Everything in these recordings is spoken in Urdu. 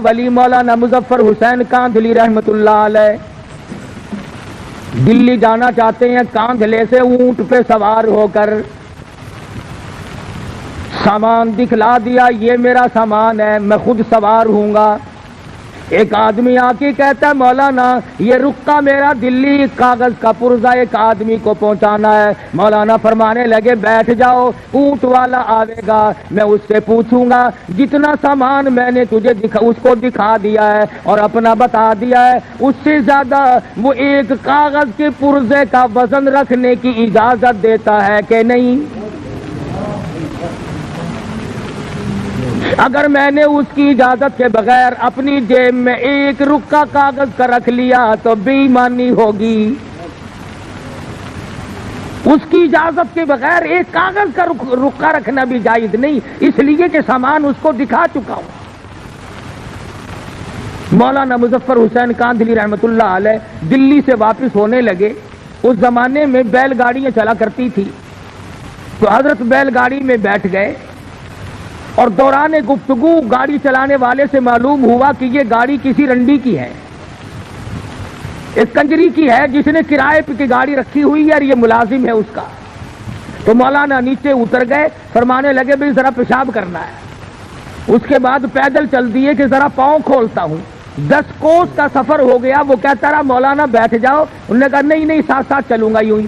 ولی مولانا مظفر حسین کاندھلی رحمت اللہ علیہ دلی جانا چاہتے ہیں، کاندھلے سے اونٹ پہ سوار ہو کر سامان دکھلا دیا، یہ میرا سامان ہے، میں خود سوار ہوں گا۔ ایک آدمی آ کے کہتا ہے مولانا یہ رکا میرا دلی کاغذ کا پرزہ ایک آدمی کو پہنچانا ہے۔ مولانا فرمانے لگے بیٹھ جاؤ، اونٹ والا آئے گا، میں اس سے پوچھوں گا جتنا سامان میں نے تجھے اس کو دکھا دیا ہے اور اپنا بتا دیا ہے، اس سے زیادہ وہ ایک کاغذ کے پرزے کا وزن رکھنے کی اجازت دیتا ہے کہ نہیں؟ اگر میں نے اس کی اجازت کے بغیر اپنی جیب میں ایک رکا کاغذ کا رکھ لیا تو بے ایمانی ہوگی۔ اس کی اجازت کے بغیر ایک کاغذ کا رکا رکھنا بھی جائز نہیں، اس لیے کہ سامان اس کو دکھا چکا ہوں۔ مولانا مظفر حسین کاندھلی رحمت اللہ علیہ دلی سے واپس ہونے لگے۔ اس زمانے میں بیل گاڑیاں چلا کرتی تھی، تو حضرت بیل گاڑی میں بیٹھ گئے اور دوران گفتگو گاڑی چلانے والے سے معلوم ہوا کہ یہ گاڑی کسی رنڈی کی ہے، اس کنجری کی ہے جس نے کرائے پہ کی گاڑی رکھی ہوئی ہے اور یہ ملازم ہے اس کا۔ تو مولانا نیچے اتر گئے، فرمانے لگے بھئی ذرا پیشاب کرنا ہے۔ اس کے بعد پیدل چل دیے کہ ذرا پاؤں کھولتا ہوں۔ 10 کوس کا سفر ہو گیا، وہ کہتا رہا مولانا بیٹھ جاؤ، انہوں نے کہا نہیں ساتھ ساتھ چلوں گا یوں ہی۔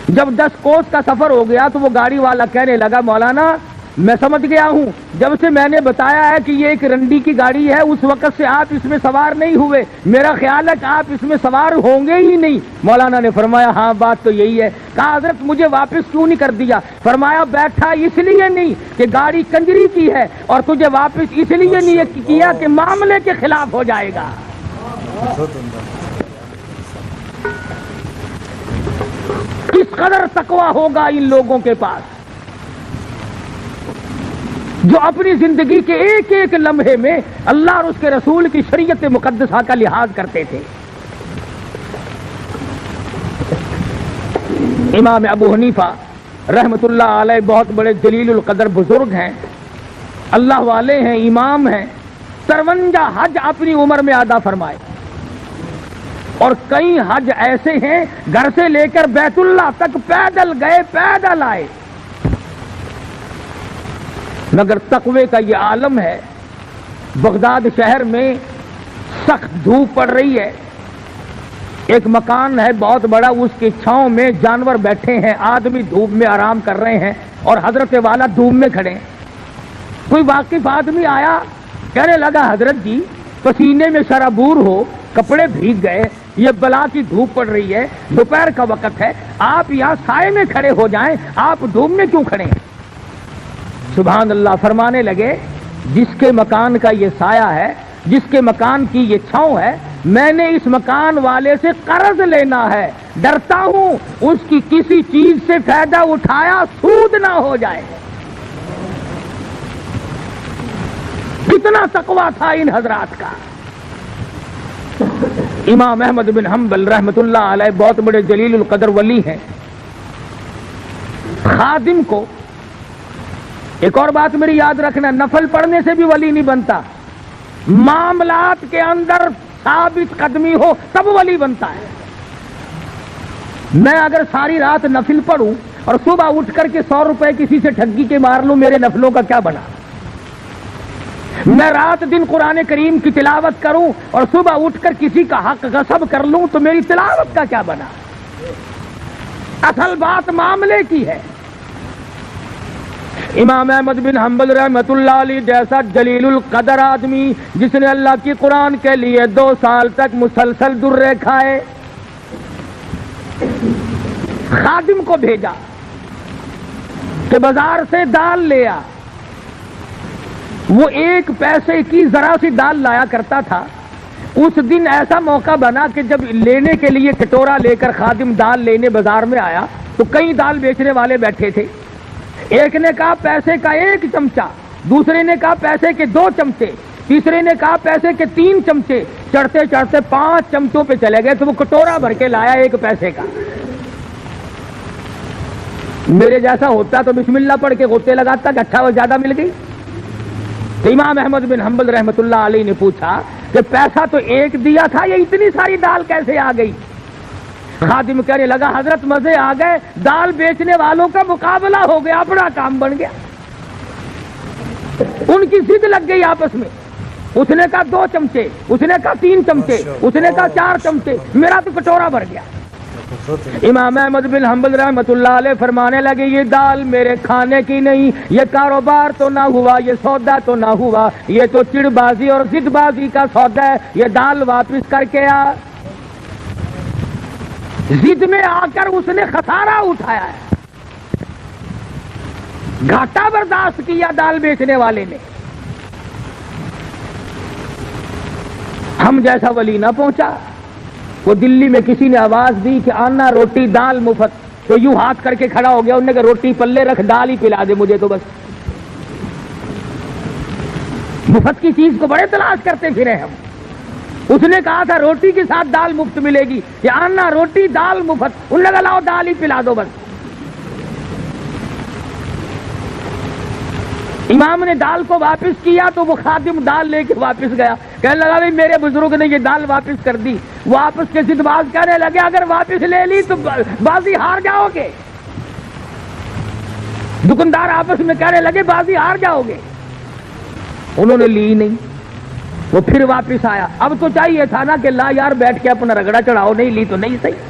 جب 10 کوس کا سفر ہو گیا تو وہ گاڑی والا کہنے لگا مولانا میں سمجھ گیا ہوں، جب سے میں نے بتایا ہے کہ یہ ایک رنڈی کی گاڑی ہے اس وقت سے آپ اس میں سوار نہیں ہوئے، میرا خیال ہے کہ آپ اس میں سوار ہوں گے ہی نہیں۔ مولانا نے فرمایا ہاں بات تو یہی ہے۔ کہا حضرت مجھے واپس کیوں نہیں کر دیا؟ فرمایا بیٹھا اس لیے نہیں کہ گاڑی کنجری کی ہے، اور تجھے واپس اس لیے نہیں کیا کہ معاملے کے خلاف ہو جائے گا۔ کس قدر تقویٰ ہوگا ان لوگوں کے پاس جو اپنی زندگی کے ایک ایک لمحے میں اللہ اور اس کے رسول کی شریعت مقدسہ کا لحاظ کرتے تھے۔ امام ابو حنیفہ رحمت اللہ علیہ بہت بڑے جلیل القدر بزرگ ہیں، اللہ والے ہیں، امام ہیں، 53 حج اپنی عمر میں ادا فرمائے، اور کئی حج ایسے ہیں گھر سے لے کر بیت اللہ تک پیدل گئے پیدل آئے۔ مگر تقوی کا یہ عالم ہے۔ بغداد شہر میں سخت دھوپ پڑ رہی ہے، ایک مکان ہے بہت بڑا، اس کی چھاؤں میں جانور بیٹھے ہیں، آدمی دھوپ میں آرام کر رہے ہیں اور حضرت والا دھوپ میں کھڑے ہیں۔ کوئی واقف آدمی آیا، کہنے لگا حضرت جی پسینے میں شرابور ہو، کپڑے بھیگ گئے، یہ بلا کی دھوپ پڑ رہی ہے، دوپہر کا وقت ہے، آپ یہاں سائے میں کھڑے ہو جائیں، آپ دھوپ میں کیوں کھڑے ہیں؟ سبحان اللہ، فرمانے لگے جس کے مکان کا یہ سایہ ہے، جس کے مکان کی یہ چھاؤں ہے، میں نے اس مکان والے سے قرض لینا ہے، ڈرتا ہوں اس کی کسی چیز سے فائدہ اٹھایا سود نہ ہو جائے۔ کتنا تقویٰ تھا ان حضرات کا۔ امام احمد بن حنبل رحمت اللہ علیہ بہت بڑے جلیل القدر ولی ہیں۔ خادم کو ایک اور بات میری یاد رکھنا، نفل پڑھنے سے بھی ولی نہیں بنتا، معاملات کے اندر ثابت قدمی ہو تب ولی بنتا ہے۔ میں اگر ساری رات نفل پڑھوں اور صبح اٹھ کر کے 100 روپے کسی سے ٹھگی کے مار لوں، میرے نفلوں کا کیا بنا؟ میں رات دن قرآن کریم کی تلاوت کروں اور صبح اٹھ کر کسی کا حق غصب کر لوں تو میری تلاوت کا کیا بنا؟ اصل بات معاملے کی ہے۔ امام احمد بن حنبل رحمت اللہ علیہ جیسا جلیل القدر آدمی، جس نے اللہ کی قرآن کے لیے 2 سال تک مسلسل درے کھائے، خادم کو بھیجا کہ بازار سے دال لے آ۔ وہ 1 پیسے کی ذرا سی دال لایا کرتا تھا۔ اس دن ایسا موقع بنا کہ جب لینے کے لیے کٹورا لے کر خادم دال لینے بازار میں آیا تو کئی دال بیچنے والے بیٹھے تھے۔ ایک نے کہا پیسے کا 1 چمچہ، دوسرے نے کہا پیسے کے 2 چمچے، تیسرے نے کہا پیسے کے 3 چمچے، چڑھتے چڑھتے 5 چمچوں پہ چلے گئے تو وہ کٹورا بھر کے لایا 1 پیسے کا۔ میرے جیسا ہوتا تو بسم اللہ پڑھ کے غوطے لگاتا کہ اچھا وہ زیادہ مل گئی۔ تو امام احمد بن حنبل رحمۃ اللہ علیہ نے پوچھا کہ پیسہ تو ایک دیا تھا، یہ اتنی ساری دال کیسے آ گئی؟ خادم کہنے لگا حضرت مزے آ گئے، دال بیچنے والوں کا مقابلہ ہو گیا، بڑا کام بن گیا، ان کی ضد لگ گئی آپس میں، اس نے کہا 2 چمچے، اس نے کہا 3 چمچے، اس نے کہا 4 چمچے، میرا تو کٹورا بھر گیا۔ امام احمد بن حنبل رحمۃ اللہ علیہ فرمانے لگے یہ دال میرے کھانے کی نہیں، یہ کاروبار تو نہ ہوا، یہ سودا تو نہ ہوا، یہ تو چڑ بازی اور ضد بازی کا سودا ہے، یہ دال واپس کر کے آ۔ ضد میں آ کر اس نے خسارہ اٹھایا ہے، گھاٹا برداشت کیا دال بیچنے والے نے۔ ہم جیسا ولی نہ پہنچا، وہ دلی میں کسی نے آواز دی کہ آنا روٹی دال مفت، تو یوں ہاتھ کر کے کھڑا ہو گیا، انہوں نے کہا روٹی پلے رکھ، دال ہی پلا دے مجھے تو بس۔ مفت کی چیز کو بڑے تلاش کرتے پھرے ہم۔ اس نے کہا تھا روٹی کے ساتھ دال مفت ملے گی، کہ آنا روٹی دال مفت، انہوں نے کہا لاؤ دال ہی پلا دو بس۔ امام نے دال کو واپس کیا تو وہ خادم دال لے کے واپس گیا، کہنے لگا بھائی میرے بزرگ نے یہ دال واپس کر دی۔ وہ آپس کے ضد باز کہنے لگے اگر واپس لے لی تو بازی ہار جاؤ گے۔ دکاندار آپس میں کہنے لگے بازی ہار جاؤ گے، انہوں نے لی نہیں، وہ پھر واپس آیا۔ اب تو چاہیے تھا نا کہ لا یار بیٹھ کے اپنا رگڑا چڑھاؤ، نہیں لی تو نہیں صحیح،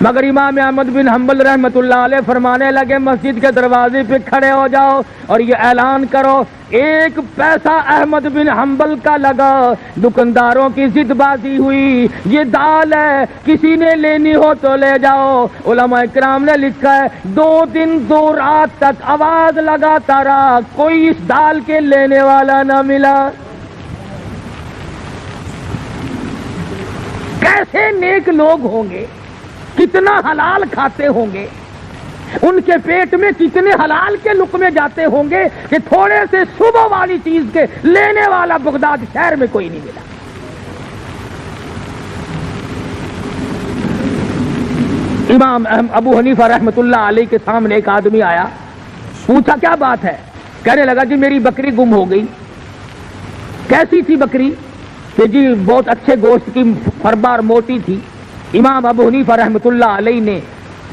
مگر امام احمد بن حنبل رحمۃ اللہ علیہ فرمانے لگے مسجد کے دروازے پہ کھڑے ہو جاؤ اور یہ اعلان کرو 1 پیسہ احمد بن حنبل کا لگا، دکانداروں کی ضد بازی ہوئی، یہ دال ہے کسی نے لینی ہو تو لے جاؤ۔ علماء کرام نے لکھا ہے 2 دن 2 رات تک آواز لگاتا رہا، کوئی اس دال کے لینے والا نہ ملا۔ کیسے نیک لوگ ہوں گے، کتنا حلال کھاتے ہوں گے، ان کے پیٹ میں کتنے حلال کے لقمے جاتے ہوں گے کہ تھوڑے سے صبح والی چیز کے لینے والا بغداد شہر میں کوئی نہیں ملا۔ امام ابو حنیفہ رحمۃ اللہ علیہ کے سامنے ایک آدمی آیا، پوچھا کیا بات ہے؟ کہنے لگا جی میری بکری گم ہو گئی۔ کیسی تھی بکری؟ کہ جی بہت اچھے گوشت کی، فربار موٹی تھی۔ امام ابو حنیفہ رحمۃ اللہ علیہ نے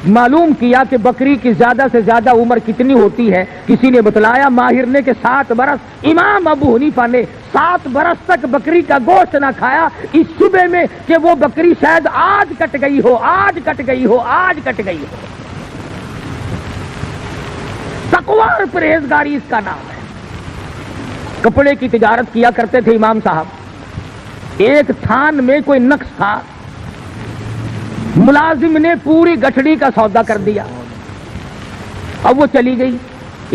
معلوم کیا کہ بکری کی زیادہ سے زیادہ عمر کتنی ہوتی ہے، کسی نے بتلایا ماہر نے کہ 7 برس۔ امام ابو حنیفہ نے 7 برس تک بکری کا گوشت نہ کھایا، اس شبے میں کہ وہ بکری شاید آج کٹ گئی ہو، آج کٹ گئی ہو، آج کٹ گئی ہو۔ تقوی اور پرہیزگاری اس کا نام ہے۔ کپڑے کی تجارت کیا کرتے تھے امام صاحب، ایک تھان میں کوئی نقص تھا، ملازم نے پوری گٹھڑی کا سودا کر دیا، اب وہ چلی گئی۔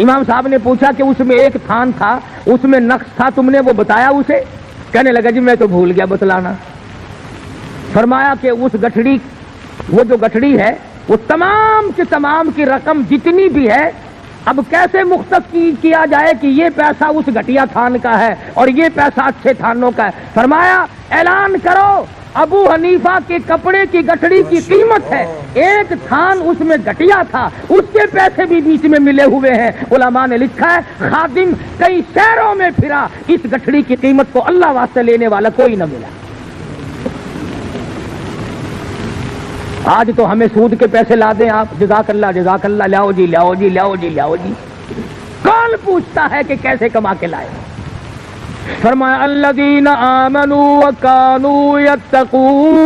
امام صاحب نے پوچھا کہ اس میں ایک تھان تھا، اس میں نقص تھا، تم نے وہ بتایا اسے؟ کہنے لگا جی میں تو بھول گیا بتلانا۔ فرمایا کہ اس گٹھڑی، وہ جو گٹھڑی ہے وہ تمام کے تمام کی رقم جتنی بھی ہے اب کیسے مختص کیا جائے کہ یہ پیسہ اس گھٹیا تھان کا ہے اور یہ پیسہ اچھے تھانوں کا ہے۔ فرمایا اعلان کرو ابو حنیفہ کے کپڑے کی گٹھڑی کی قیمت ہے، ایک تھان اس میں گٹیا تھا، اس کے پیسے بھی بیچ میں ملے ہوئے ہیں۔ علماء نے لکھا ہے خادم کئی شہروں میں پھرا، اس گٹھڑی کی قیمت کو اللہ واسطے لینے والا کوئی نہ ملا۔ آج تو ہمیں سود کے پیسے لا دیں آپ، جزاک اللہ جزاک اللہ، لاؤ جی لاؤ جی لاؤ جی لاؤ جی، کون پوچھتا ہے کہ کیسے کما کے لائے؟ فرمایا الذین آمنوا وکانوا یتقون،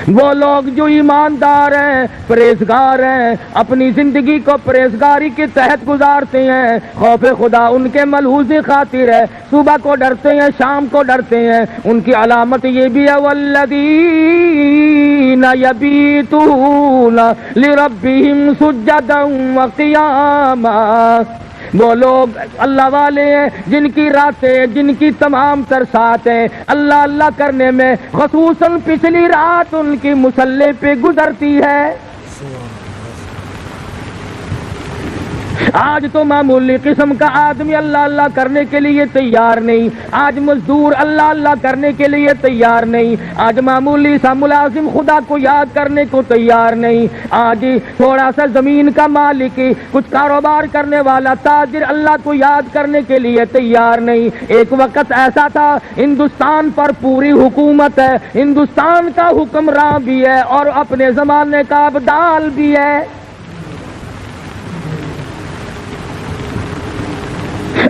وہ لوگ جو ایماندار ہیں، پرہیزگار ہیں، اپنی زندگی کو پرہیزگاری کے تحت گزارتے ہیں، خوف خدا ان کے ملحوظ خاطر ہے، صبح کو ڈرتے ہیں شام کو ڈرتے ہیں۔ ان کی علامت یہ بھی ہے والذین یبیتون لربہم سجدا وقیاما، وہ لوگ اللہ والے ہیں جن کی راتیں، جن کی تمام تر ساتیں اللہ اللہ کرنے میں، خصوصاً پچھلی رات ان کی مصلی پہ گزرتی ہے۔ آج تو معمولی قسم کا آدمی اللہ اللہ کرنے کے لیے تیار نہیں، آج مزدور اللہ اللہ کرنے کے لیے تیار نہیں، آج معمولی سا ملازم خدا کو یاد کرنے کو تیار نہیں، آج تھوڑا سا زمین کا مالک کچھ کاروبار کرنے والا تاجر اللہ کو یاد کرنے کے لیے تیار نہیں۔ ایک وقت ایسا تھا ہندوستان پر پوری حکومت ہے، ہندوستان کا حکمراں بھی ہے اور اپنے زمانے کا ابدال بھی ہے۔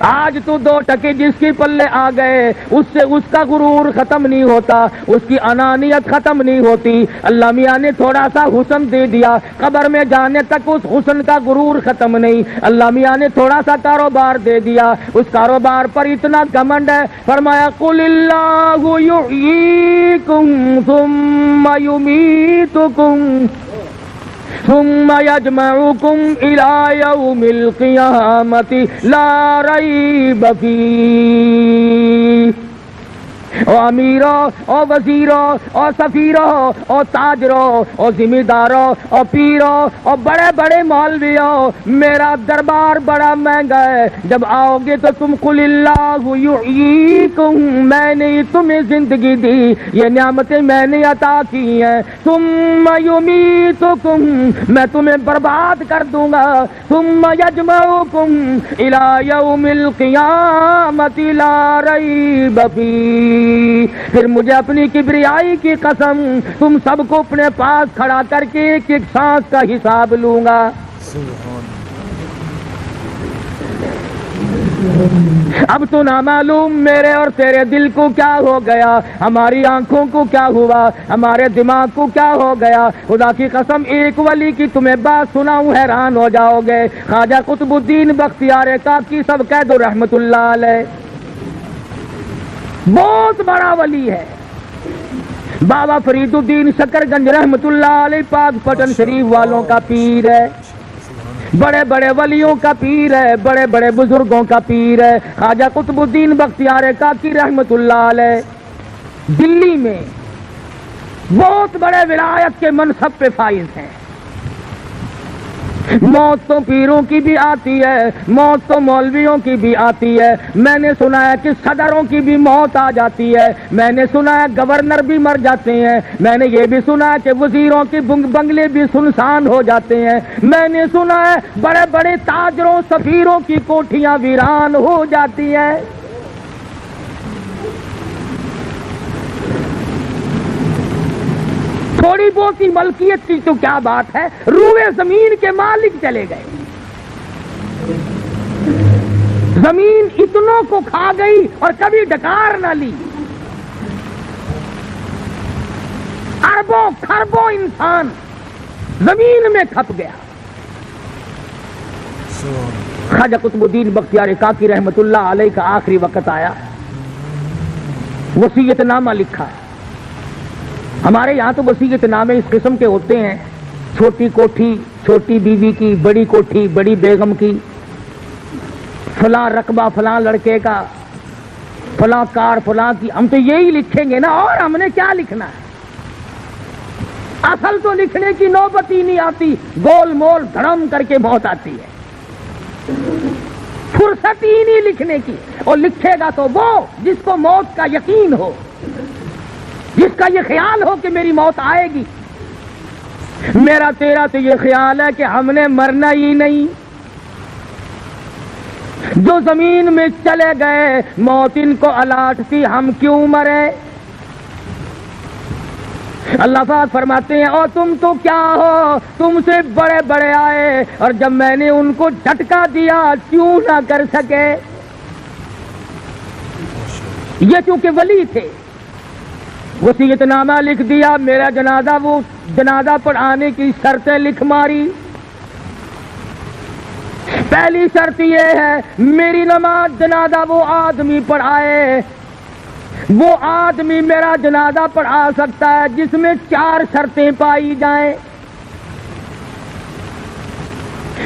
آج تو دو ٹکے جس کی پلے آ گئے اس سے اس کا غرور ختم نہیں ہوتا، اس کی انانیت ختم نہیں ہوتی۔ اللہ میاں نے تھوڑا سا حسن دے دیا، قبر میں جانے تک اس حسن کا غرور ختم نہیں۔ اللہ میاں نے تھوڑا سا کاروبار دے دیا، اس کاروبار پر اتنا گھمنڈ ہے، فرمایا قل اللہ یحییکم ثم یمیتکم ثم یجمعکم الی یوم القیامۃ لا ریب فیہ۔ او امیرو، او وزیرو، او سفیرو، او تاجرو، او ذمہ دارو، او پیرو، او بڑے بڑے مولویو، میرا دربار بڑا مہنگا ہے، جب آؤ گے تو تم قل اللہ یحییکم، میں نے تمہیں زندگی دی، یہ نعمتیں میں نے عطا کی ہیں، ثم یمیتکم، میں تمہیں برباد کر دوں گا، ثم یجمعکم الی یوم القیامۃ لا ریب فیہ۔ پھر مجھے اپنی کبریائی کی قسم تم سب کو اپنے پاس کھڑا کر کے ایک ایک سانس کا حساب لوں گا۔ اب تو نہ معلوم میرے اور تیرے دل کو کیا ہو گیا، ہماری آنکھوں کو کیا ہوا، ہمارے دماغ کو کیا ہو گیا۔ خدا کی قسم ایک ولی کی تمہیں بات سناؤں حیران ہو جاؤ گے۔ خواجہ قطب الدین بختیار کاکی سب کہہ دو رحمت اللہ علیہ، بہت بڑا ولی ہے۔ بابا فرید الدین شکر گنج رحمت اللہ علیہ پاک پٹن شریف والوں کا پیر ہے، بڑے بڑے ولیوں کا پیر ہے، بڑے بڑے بزرگوں کا پیر ہے۔ خواجہ قطب الدین بختیار کاکی رحمت اللہ علیہ دلی میں بہت بڑے ولایت کے منصب پہ فائز ہیں۔ موت تو پیروں کی بھی آتی ہے، موت تو مولویوں کی بھی آتی ہے، میں نے سنا ہے کہ صدروں کی بھی موت آ جاتی ہے، میں نے سنا ہے گورنر بھی مر جاتے ہیں، میں نے یہ بھی سنا ہے کہ وزیروں کے بنگلے بھی سنسان ہو جاتے ہیں، میں نے سنا ہے بڑے بڑے تاجروں سفیروں کی کوٹھیاں ویران ہو جاتی ہیں۔ تھوڑی بہت ہی ملکیت کی تو کیا بات ہے، روئے زمین کے مالک چلے گئے، زمین اتنوں کو کھا گئی اور کبھی ڈکار نہ لی، اربوں خربوں انسان زمین میں کھپ گیا۔ خواجہ قطب الدین بختیار کاکی رحمت اللہ علیہ کا آخری وقت آیا، وصیت نامہ لکھا ہے۔ ہمارے یہاں تو وصیت نامے اس قسم کے ہوتے ہیں، چھوٹی کوٹھی چھوٹی بیوی کی، بڑی کوٹھی بڑی بیگم کی، فلاں رقبہ فلاں لڑکے کا، فلاں کار فلاں کی، ہم تو یہی لکھیں گے نا، اور ہم نے کیا لکھنا ہے؟ اصل تو لکھنے کی نوبت ہی نہیں آتی، گول مول دھڑم کر کے موت آتی ہے، فرصت ہی نہیں لکھنے کی۔ اور لکھے گا تو وہ جس کو موت کا یقین ہو، جس کا یہ خیال ہو کہ میری موت آئے گی۔ میرا تیرا تو یہ خیال ہے کہ ہم نے مرنا ہی نہیں، جو زمین میں چلے گئے موت ان کو الاٹ تھی، ہم کیوں مرے؟ اللہ پاک فرماتے ہیں اور تم تو کیا ہو، تم سے بڑے بڑے آئے اور جب میں نے ان کو جھٹکا دیا کیوں نہ کر سکے؟ یہ چونکہ ولی تھے، وصیت نامہ لکھ دیا، میرا جنازہ، وہ جنازہ پڑھانے کی شرطیں لکھ ماری۔ پہلی شرط یہ ہے میری نماز جنازہ وہ آدمی پڑھائے، وہ آدمی میرا جنازہ پڑھا سکتا ہے جس میں 4 شرطیں پائی جائیں۔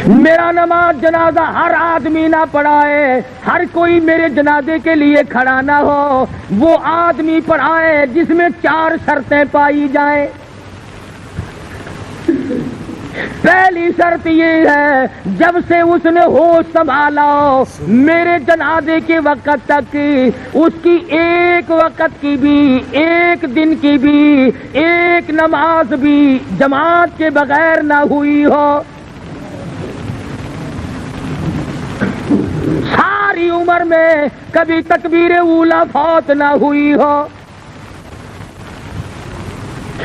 میرا نماز جنازہ ہر آدمی نہ پڑھائے، ہر کوئی میرے جنازے کے لیے کھڑا نہ ہو، وہ آدمی پڑھائے جس میں 4 شرطیں پائی جائیں۔ پہلی شرط یہ ہے جب سے اس نے ہوش سنبھالا میرے جنازے کے وقت تک اس کی ایک وقت کی بھی، ایک دن کی بھی ایک نماز بھی جماعت کے بغیر نہ ہوئی ہو، ساری عمر میں کبھی تکبیر اولا فوت نہ ہوئی ہو،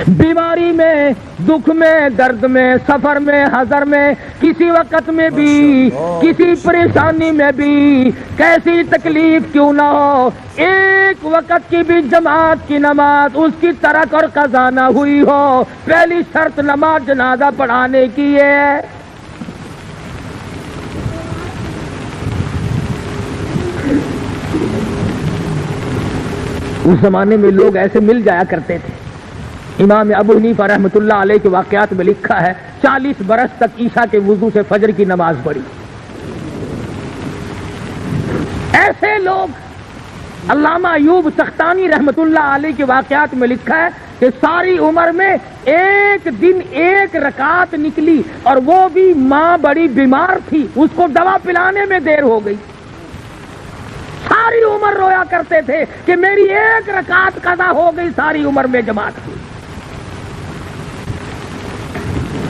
بیماری میں، دکھ میں، درد میں، سفر میں، حضر میں، کسی وقت میں بھی، کسی پریشانی میں بھی، کیسی تکلیف کیوں نہ ہو، ایک وقت کی بھی جماعت کی نماز اس کی ترک اور قضا نہ ہوئی ہو، پہلی شرط نماز جنازہ پڑھانے کی ہے۔ اس زمانے میں لوگ ایسے مل جایا کرتے تھے۔ امام ابو حنیفہ رحمۃ اللہ علیہ کے واقعات میں لکھا ہے 40 برس تک عشاء کے وضو سے فجر کی نماز پڑھی۔ ایسے لوگ، علامہ ایوب سختانی رحمۃ اللہ علیہ کے واقعات میں لکھا ہے کہ ساری عمر میں ایک دن ایک رکعت نکلی اور وہ بھی ماں بڑی بیمار تھی، اس کو دوا پلانے میں دیر ہو گئی، ساری عمر رویا کرتے تھے کہ میری ایک رکعت قضا ہو گئی ساری عمر میں جماعت کی۔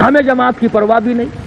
ہمیں جماعت کی پرواہ بھی نہیں۔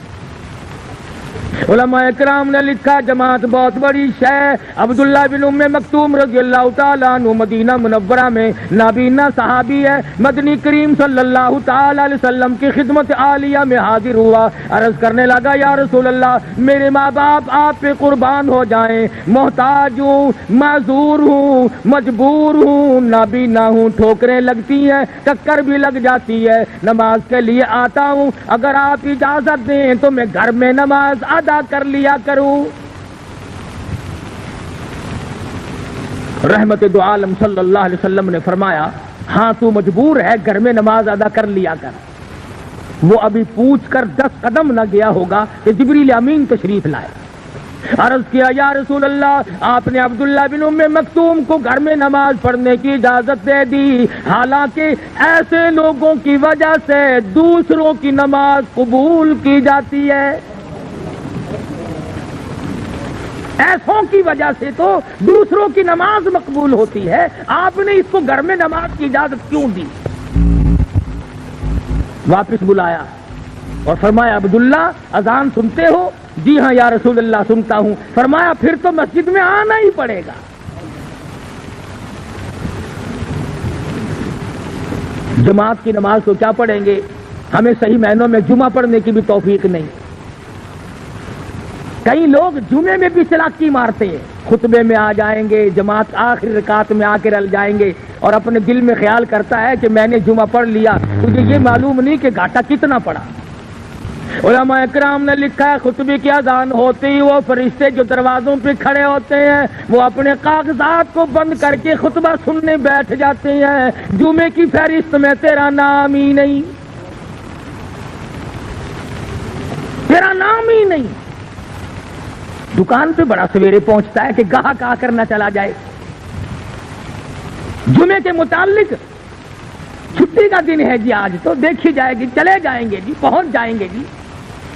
علماء اکرام نے لکھا جماعت بہت بڑی شے۔ عبداللہ بن ام مکتوم رضی اللہ تعالیٰ عنہ مدینہ منورہ میں نابینا صحابی ہے، مدنی کریم صلی اللہ تعالیٰ علیہ وسلم کی خدمت عالیہ میں حاضر ہوا، عرض کرنے لگا یا رسول اللہ میرے ماں باپ آپ پہ قربان ہو جائیں، محتاج ہوں، معذور ہوں، مجبور ہوں، نابینا ہوں، ٹھوکریں لگتی ہیں، ٹکر بھی لگ جاتی ہے، نماز کے لیے آتا ہوں، اگر آپ اجازت دیں تو میں گھر میں نماز ادا کر لیا کروں۔ رحمت دو عالم صلی اللہ علیہ وسلم نے فرمایا ہاں تو مجبور ہے، گھر میں نماز ادا کر لیا کر۔ وہ ابھی پوچھ کر 10 قدم نہ گیا ہوگا کہ جبریل امین تشریف لائے، عرض کیا یا رسول اللہ آپ نے عبداللہ بن ام مکتوم کو گھر میں نماز پڑھنے کی اجازت دے دی، حالانکہ ایسے لوگوں کی وجہ سے دوسروں کی نماز قبول کی جاتی ہے، ایسوں کی وجہ سے تو دوسروں کی نماز مقبول ہوتی ہے، آپ نے اس کو گھر میں نماز کی اجازت کیوں دی؟ واپس بلایا اور فرمایا عبداللہ اذان سنتے ہو؟ جی ہاں یا رسول اللہ سنتا ہوں۔ فرمایا پھر تو مسجد میں آنا ہی پڑے گا۔ جماعت کی نماز تو کیا پڑھیں گے، ہمیں صحیح معنوں میں جمعہ پڑھنے کی بھی توفیق نہیں۔ کئی لوگ جمعے میں بھی چلاکی مارتے ہیں، خطبے میں آ جائیں گے، جماعت آخری رکعت میں آ کے رل جائیں گے اور اپنے دل میں خیال کرتا ہے کہ میں نے جمعہ پڑھ لیا، مجھے یہ معلوم نہیں کہ گھاٹا کتنا پڑا۔ علماء اکرام نے لکھا ہے خطبے کی اذان ہوتے ہی وہ فرشتے جو دروازوں پہ کھڑے ہوتے ہیں وہ اپنے کاغذات کو بند کر کے خطبہ سننے بیٹھ جاتے ہیں، جمعے کی فہرست میں تیرا نام ہی نہیں، تیرا نام ہی نہیں۔ دکان پہ بڑا سویرے پہنچتا ہے کہ گاہک آ کر نہ چلا جائے، جمعے کے متعلق چھٹی کا دن ہے جی آج تو دیکھی جائے گی، چلے جائیں گے جی، پہنچ جائیں گے جی۔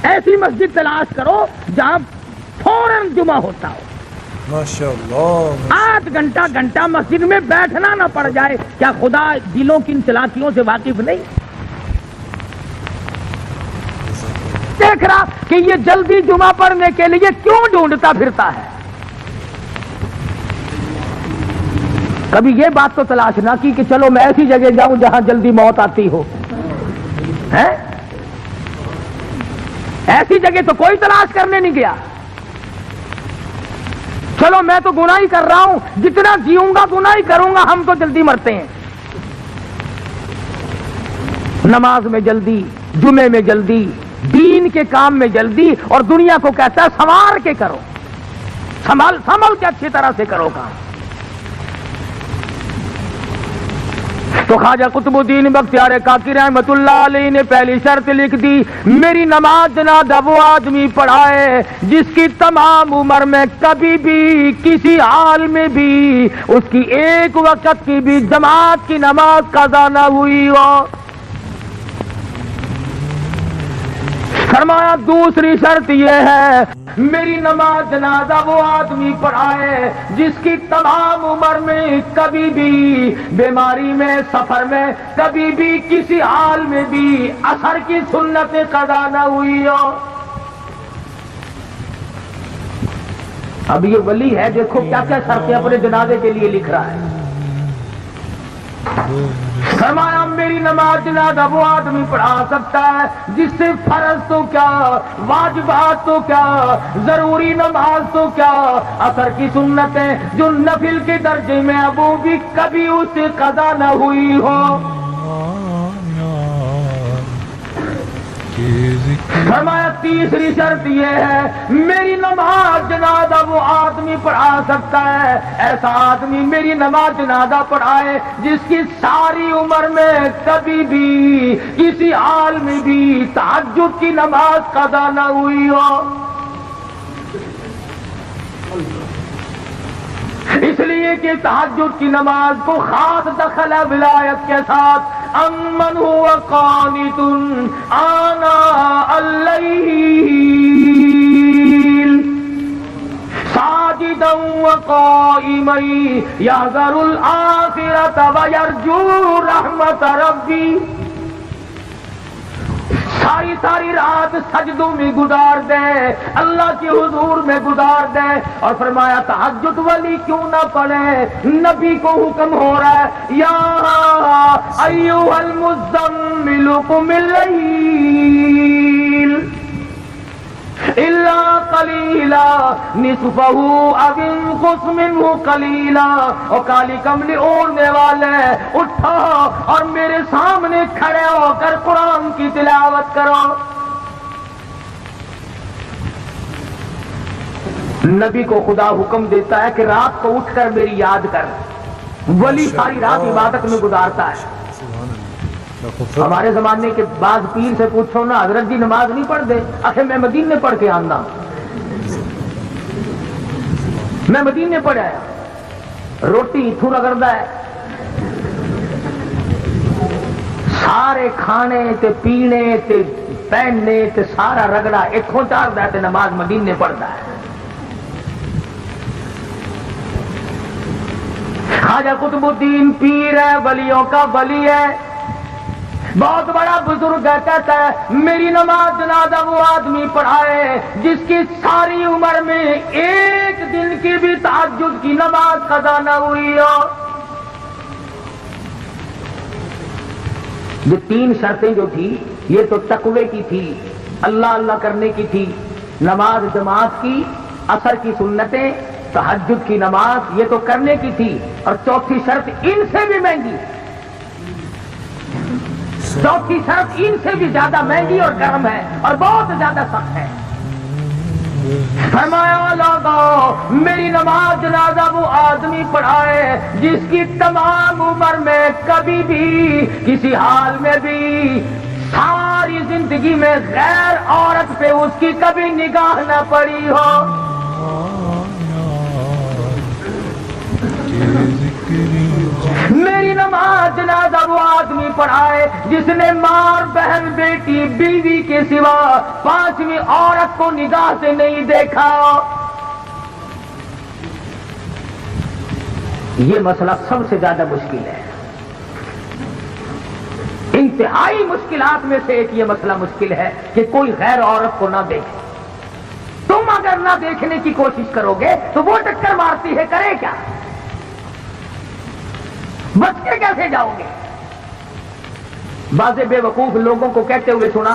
ایسی مسجد تلاش کرو جہاں فوراً جمعہ ہوتا ہو، ماشاءاللہ 8 گھنٹہ مسجد میں بیٹھنا نہ پڑ جائے۔ کیا خدا دلوں کی ان چلاکیوں سے واقف نہیں؟ دیکھ رہا کہ یہ جلدی جمعہ پڑھنے کے لیے کیوں ڈھونڈتا پھرتا ہے؟ کبھی یہ بات تو تلاش نہ کی کہ چلو میں ایسی جگہ جاؤں جہاں جلدی موت آتی ہو، ایسی جگہ تو کوئی تلاش کرنے نہیں گیا۔ چلو میں تو گناہ ہی کر رہا ہوں، جتنا جیوں گا گناہ ہی کروں گا، ہم تو جلدی مرتے ہیں۔ نماز میں جلدی، جمعے میں جلدی، دین کے کام میں جلدی، اور دنیا کو کہتا ہے سنوار کے کرو، سنبھل کے اچھی طرح سے کرو کام۔ تو خواجہ قطب الدین بختیار کاکی رحمت اللہ علیہ نے پہلی شرط لکھ دی، میری نماز جنازہ وہ آدمی پڑھائے جس کی تمام عمر میں کبھی بھی کسی حال میں بھی اس کی ایک وقت کی بھی جماعت کی نماز قضا نہ ہوئی ہو۔ فرمایا دوسری شرط یہ ہے میری نماز جنازہ وہ آدمی پڑھائے جس کی تمام عمر میں کبھی بھی بیماری میں سفر میں کبھی بھی کسی حال میں بھی اثر کی سنت قضا نہ ہوئی ہو. اب یہ ولی ہے، دیکھو کیا کیا شرطیں اپنے جنازے کے لیے لکھ رہا ہے. فرمایا میری نماز جنازہ وہ آدمی پڑھا سکتا ہے جس سے فرض تو کیا، واجبات تو کیا، ضروری نماز تو کیا، اثر کی سنتیں جو نفل کے درجے میں وہ بھی کبھی اس سے قضا نہ ہوئی ہو. فرمایا تیسری شرط یہ ہے میری نماز جنازہ وہ آدمی پڑھا سکتا ہے، ایسا آدمی میری نماز جنازہ پڑھائے جس کی ساری عمر میں کبھی بھی کسی حال میں بھی تہجد کی نماز قضا نہ ہوئی ہو. اس لیے کہ تہجد کی نماز کو خاص دخل ہے ولایت کے ساتھ. امن هو قانت آناء الليل ساجدا وقائما يحذر الآخرة ويرجو رحمة ربي. ساری ساری رات سجدوں میں گزار دے، اللہ کے حضور میں گزار دے. اور فرمایا تہجد ولی کیوں نہ پڑھے، نبی کو حکم ہو رہا ہے یا ایھا المزمل قم اللیل الا قلیلا نصفہ او انقص منہ قلیلا. اور کالی کملی اوڑھنے والے اٹھو اور میرے سامنے کھڑے ہو کر قرآن کی تلاوت کرو. نبی کو خدا حکم دیتا ہے کہ رات کو اٹھ کر میری یاد کر. ولی ساری رات عبادت میں گزارتا ہے. ہمارے زمانے کے بعض پیر سے پوچھو نا حضرت جی نماز نہیں پڑھ دے. آخر میں مدینے پڑھ کے آنا، میں مدینے پڑھ آیا، روٹی اتھوں رگڑدا ہے، سارے کھانے تے پینے تے پہننے تے سارا رگڑا اتھوں چاڑدا ہے تے نماز مدینے پڑھدا ہے. خواجہ قطب الدین پیر ہے، ولیوں کا ولی ہے، بہت بڑا بزرگ ہے. کہتا ہے میری نماز جنازہ وہ آدمی پڑھائے جس کی ساری عمر میں ایک دن کی بھی تہجد کی نماز قضا نہ ہوئی ہو. یہ تین شرطیں جو تھی یہ تو تقوی کی تھی، اللہ اللہ کرنے کی تھی، نماز جماعت کی، اثر کی سنتیں، تہجد کی نماز یہ تو کرنے کی تھی. اور چوتھی شرط ان سے بھی مہنگی، چوتھی شرط ان سے بھی زیادہ مہنگی اور گرم ہے اور بہت زیادہ سخت ہے. فرمایا لوگو میری نماز جنازہ وہ آدمی پڑھائے جس کی تمام عمر میں کبھی بھی کسی حال میں بھی ساری زندگی میں غیر عورت پہ اس کی کبھی نگاہ نہ پڑی ہو. میری نماز جنازہ وہ آدمی پڑھائے جس نے ماں، بہن، بیٹی، بیوی کے سوا پانچویں عورت کو نگاہ سے نہیں دیکھا. یہ مسئلہ سب سے زیادہ مشکل ہے، انتہائی مشکلات میں سے ایک یہ مسئلہ مشکل ہے کہ کوئی غیر عورت کو نہ دیکھے. تم اگر نہ دیکھنے کی کوشش کرو گے تو وہ ٹکر مارتی ہے، کرے کیا؟ بچ کے کیسے جاؤ گے؟ بعض بے وقوف لوگوں کو کہتے ہوئے سنا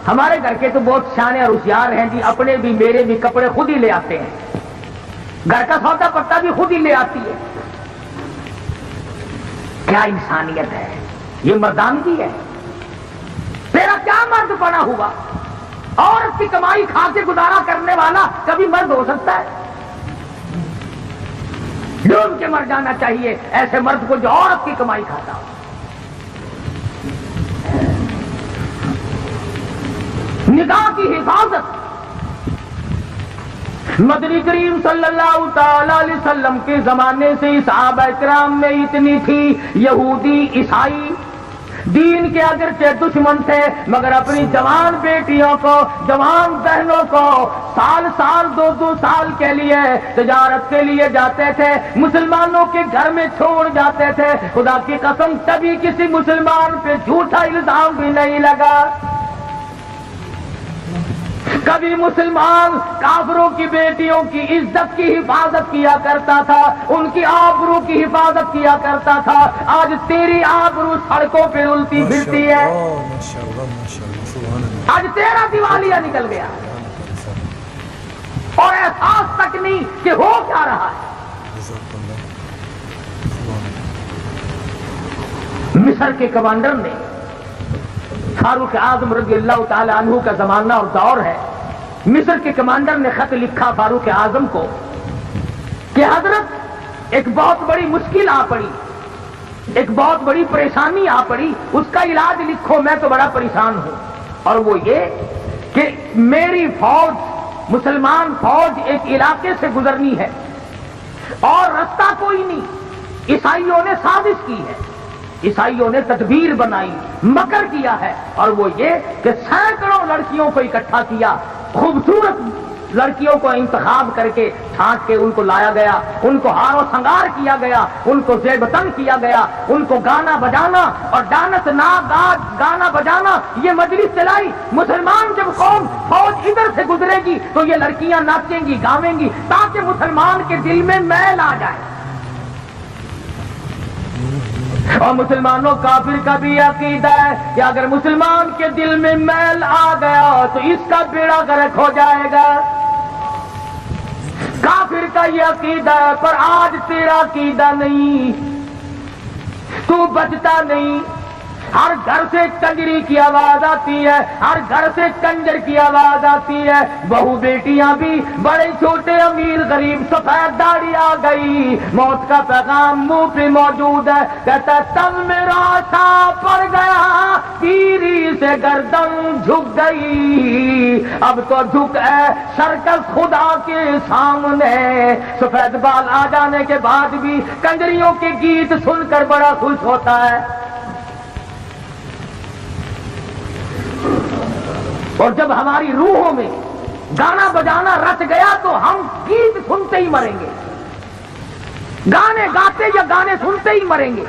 ہمارے گھر کے تو بہت سیانے اور ہوشیار ہیں جی، اپنے بھی میرے بھی کپڑے خود ہی لے آتے ہیں، گھر کا سودا پتا بھی خود ہی لے آتی ہے. کیا انسانیت ہے، یہ مردانگی ہے. تیرا کیا مرد پڑا ہوا؟ عورت کی کمائی کھا کے گزارا کرنے والا کبھی مرد ہو سکتا ہے؟ ڈوب کے مر جانا چاہیے ایسے مرد کو جو عورت کی کمائی کھاتا ہو. نگاہ کی حفاظت مدنی کریم صلی اللہ تعالی علیہ وسلم کے زمانے سے صحابہ کرام میں اتنی تھی. یہودی عیسائی دین کے اگرچہ دشمن تھے مگر اپنی جوان بیٹیوں کو، جوان بہنوں کو سال سال 2 سال کے لیے تجارت کے لیے جاتے تھے، مسلمانوں کے گھر میں چھوڑ جاتے تھے۔ خدا کی قسم کبھی کسی مسلمان پہ جھوٹا الزام بھی نہیں لگا، کبھی مسلمان کافروں کی بیٹیوں کی عزت کی حفاظت کیا کرتا تھا، ان کی آبرو کی حفاظت کیا کرتا تھا۔ آج تیری آبرو سڑکوں پہ رلتی پھرتی ہے، آج تیرا دیوالیہ نکل گیا اور احساس تک نہیں کہ ہو کیا رہا ہے۔ مصر کے کمانڈر نے، فاروق اعظم رضی اللہ تعالی عنہ کا زمانہ اور دور ہے، مصر کے کمانڈر نے خط لکھا فاروق اعظم کو کہ حضرت ایک بہت بڑی مشکل آ پڑی، ایک بہت بڑی پریشانی آ پڑی، اس کا علاج لکھو، میں تو بڑا پریشان ہوں۔ اور وہ یہ کہ میری فوج، مسلمان فوج ایک علاقے سے گزرنی ہے اور رستہ کوئی نہیں، عیسائیوں نے سازش کی ہے، عیسائیوں نے تدبیر بنائی، مکر کیا ہے، اور وہ یہ کہ سینکڑوں لڑکیوں کو اکٹھا کیا، خوبصورت لڑکیوں کو انتخاب کر کے چھانٹ کے ان کو لایا گیا، ان کو ہار و سنگار کیا گیا، ان کو زیب تن کیا گیا، ان کو گانا بجانا اور ڈانس گانا بجانا یہ مجلس چلائی۔ مسلمان جب قوم فوج ادھر سے گزرے گی تو یہ لڑکیاں ناچیں گی، گاویں گی، تاکہ مسلمان کے دل میں میل آ جائے۔ اور مسلمانوں کافر کا بھی عقیدہ ہے کہ اگر مسلمان کے دل میں میل آ گیا تو اس کا بیڑا غرق ہو جائے گا۔ کافر کا یہ عقیدہ ہے، پر آج تیرا عقیدہ نہیں، تو بچتا نہیں۔ ہر گھر سے کنجری کی آواز آتی ہے، ہر گھر سے کنجر کی آواز آتی ہے، بہو بیٹیاں بھی، بڑے چھوٹے امیر غریب، سفید داڑھی آ گئی، موت کا پیغام منہ پہ موجود ہے، کہتا تن میرا سا پڑ گیا، پیری سے گردن جھک گئی، اب تو جھک ہے سرکس خدا کے سامنے۔ سفید بال آ جانے کے بعد بھی کنجریوں کے گیت سن کر بڑا خوش ہوتا ہے، اور جب ہماری روحوں میں گانا بجانا رچ گیا تو ہم گیت سنتے ہی مریں گے، گانے گاتے یا گانے سنتے ہی مریں گے۔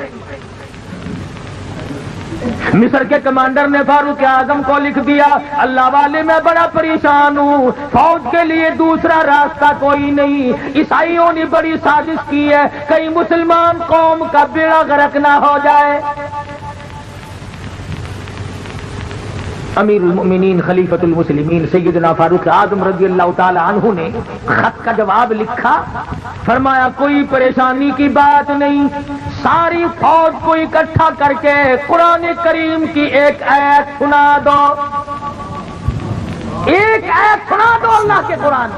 مصر کے کمانڈر نے فاروق اعظم کو لکھ دیا، اللہ والے میں بڑا پریشان ہوں، فوج کے لیے دوسرا راستہ کوئی نہیں، عیسائیوں نے بڑی سازش کی ہے، کہیں مسلمان قوم کا بیڑا غرق نہ ہو جائے۔ امیر المؤمنین خلیفۃ المسلمین سیدنا فاروق اعظم رضی اللہ تعالی عنہ نے خط کا جواب لکھا، فرمایا کوئی پریشانی کی بات نہیں، ساری فوج کو اکٹھا کر کے قرآن کریم کی ایک آیت سنا دو، ایک آیت سنا دو اللہ کے قرآن۔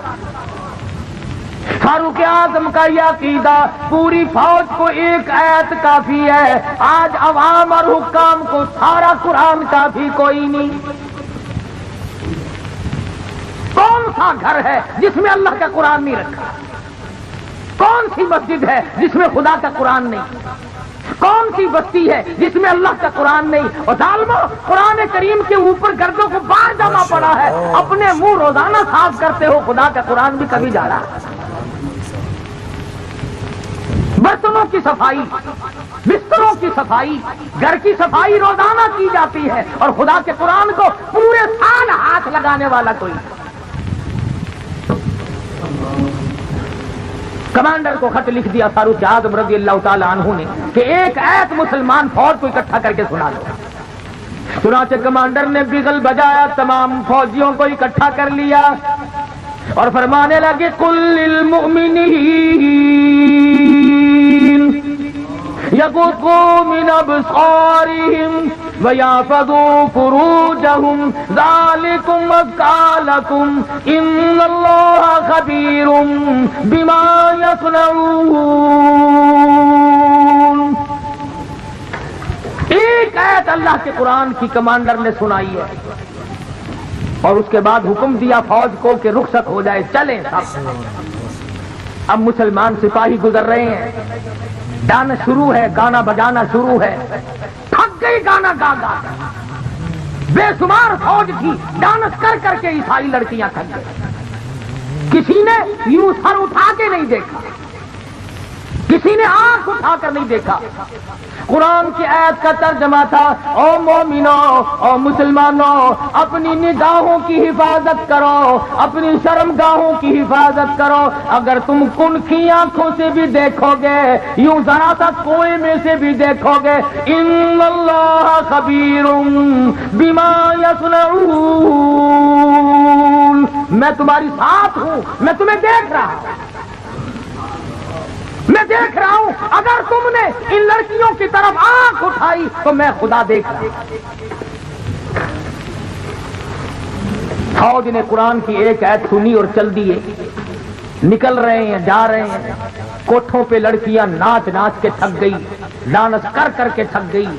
فاروق اعظم کا یہ عقیدہ پوری فوج کو ایک آیت کافی ہے، آج عوام اور حکام کو سارا قرآن کافی کوئی نہیں۔ کون سا گھر ہے جس میں اللہ کا قرآن نہیں رکھا؟ کون سی مسجد ہے جس میں خدا کا قرآن نہیں؟ کون سی بستی ہے جس میں اللہ کا قرآن نہیں؟ اور ظالمو، قرآن کریم کے اوپر گردوں کو بار جمع پڑا ہے، اپنے منہ روزانہ صاف کرتے ہو، خدا کا قرآن بھی کبھی جا رہا ہے۔ برتنوں کی صفائی، بستروں کی صفائی، گھر کی صفائی روزانہ کی جاتی ہے، اور خدا کے قرآن کو پورے سال ہاتھ لگانے والا کوئی۔ کمانڈر کو خط لکھ دیا فاروق اعظم رضی اللہ تعالی عنہ نے کہ ایک آیت مسلمان فوج کو اکٹھا کر کے سنا دو۔ چنانچہ کمانڈر نے بغل بجایا، تمام فوجیوں کو اکٹھا کر لیا اور فرمانے لگے قل للمؤمنین یغضوا من ابصارهم وَيَحْفَظُوا فُرُوجَهُمْ ذَلِكُمْ أَزْكَىٰ لَكُمْ إِنَّ اللَّهَ خَبِيرٌ بِمَا يَصْنَعُونَ۔ ایک آیت اللہ کے قرآن کی کمانڈر نے سنائی ہے اور اس کے بعد حکم دیا فوج کو کہ رخصت ہو جائے، چلیں سب۔ اب مسلمان سپاہی گزر رہے ہیں، ڈانس شروع ہے، گانا بجانا شروع ہے، تھک تھک گئی گانا گا گا کر، بے شمار فوج تھی، ڈانس کر کر کے عیسائی لڑکیاں تھک گئی، کسی نے یوں سر اٹھا کے نہیں دیکھا، کسی نے آنکھ اٹھا کر نہیں دیکھا۔ قرآن کی آیت کا ترجمہ تھا، او مومنوں، او مسلمانوں، اپنی نگاہوں کی حفاظت کرو، اپنی شرمگاہوں کی حفاظت کرو۔ اگر تم کنکھی آنکھوں سے بھی دیکھو گے، یوں ذرا سا کوئے میں سے بھی دیکھو گے، ان اللہ خبیر بما یصنعون، میں تمہاری ساتھ ہوں، میں تمہیں دیکھ رہا ہوں، میں دیکھ رہا ہوں۔ اگر تم نے ان لڑکیوں کی طرف آنکھ اٹھائی تو میں خدا دیکھ رہا ہوں۔ فوج نے قرآن کی ایک آیت سنی اور چل دیے، نکل رہے ہیں، جا رہے ہیں، کوٹھوں پہ لڑکیاں ناچ ناچ کے تھک گئی، ڈانس کر کر کے تھک گئی۔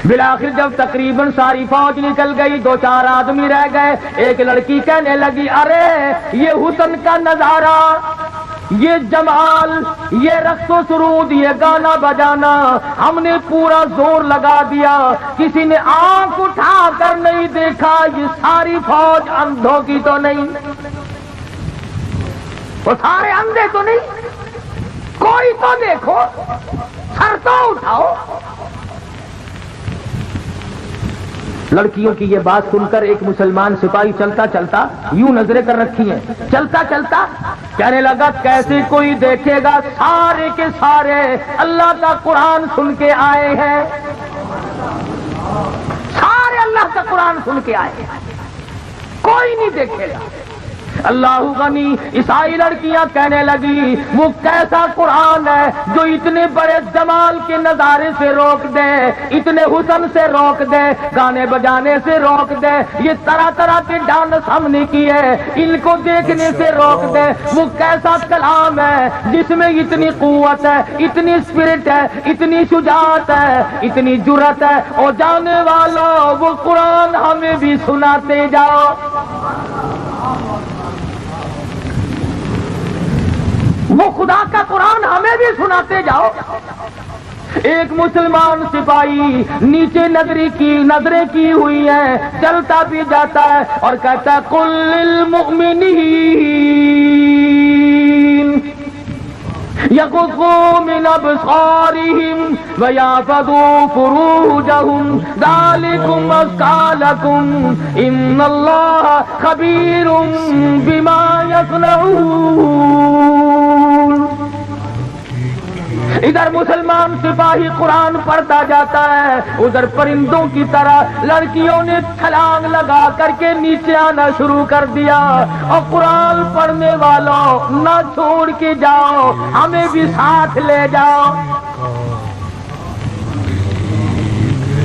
بالآخر جب تقریباً ساری فوج نکل گئی، دو چار آدمی رہ گئے، ایک لڑکی کہنے لگی، ارے یہ حسن کا نظارہ، یہ جمال، یہ رقص و سرود، یہ گانا بجانا، ہم نے پورا زور لگا دیا، کسی نے آنکھ اٹھا کر نہیں دیکھا، یہ ساری فوج اندھوں کی تو نہیں، وہ سارے اندھے تو نہیں، کوئی تو دیکھو، سر تو اٹھاؤ۔ لڑکیوں کی یہ بات سن کر ایک مسلمان سپاہی چلتا چلتا، یوں نظریں کر رکھی ہیں، چلتا چلتا کہنے لگا، کیسے کوئی دیکھے گا، سارے کے سارے اللہ کا قرآن سن کے آئے ہیں، سارے اللہ کا قرآن سن کے آئے ہیں، کوئی نہیں دیکھے گا۔ اللہ غنی، عیسائی لڑکیاں کہنے لگی، وہ کیسا قرآن ہے جو اتنے بڑے جمال کے نظارے سے روک دے، اتنے حسن سے روک دے، گانے بجانے سے روک دے، یہ طرح طرح کے ڈانس ہم نے کیے، ان کو دیکھنے سے روک دے، وہ کیسا کلام ہے جس میں اتنی قوت ہے، اتنی اسپرٹ ہے، اتنی شجاعت ہے، اتنی جرأت ہے، اور جانے والوں وہ قرآن ہمیں بھی سناتے جاؤ۔ وہ خدا کا قرآن ہمیں بھی سناتے جاؤ۔ ایک مسلمان سپاہی نیچے نظریں کی ہوئی ہیں، چلتا بھی جاتا ہے اور کہتا ہے، قل للمؤمنین یغضوا من ابصارهم ویحفظوا فروجهم ذلکم ازکی لکم ان اللہ خبیر بما یصنعون۔ ادھر مسلمان سپاہی قرآن پڑھتا جاتا ہے، ادھر پرندوں کی طرح لڑکیوں نے چھلانگ لگا کر کے نیچے آنا شروع کر دیا، اور قرآن پڑھنے والوں نہ چھوڑ کے جاؤ، ہمیں بھی ساتھ لے جاؤ۔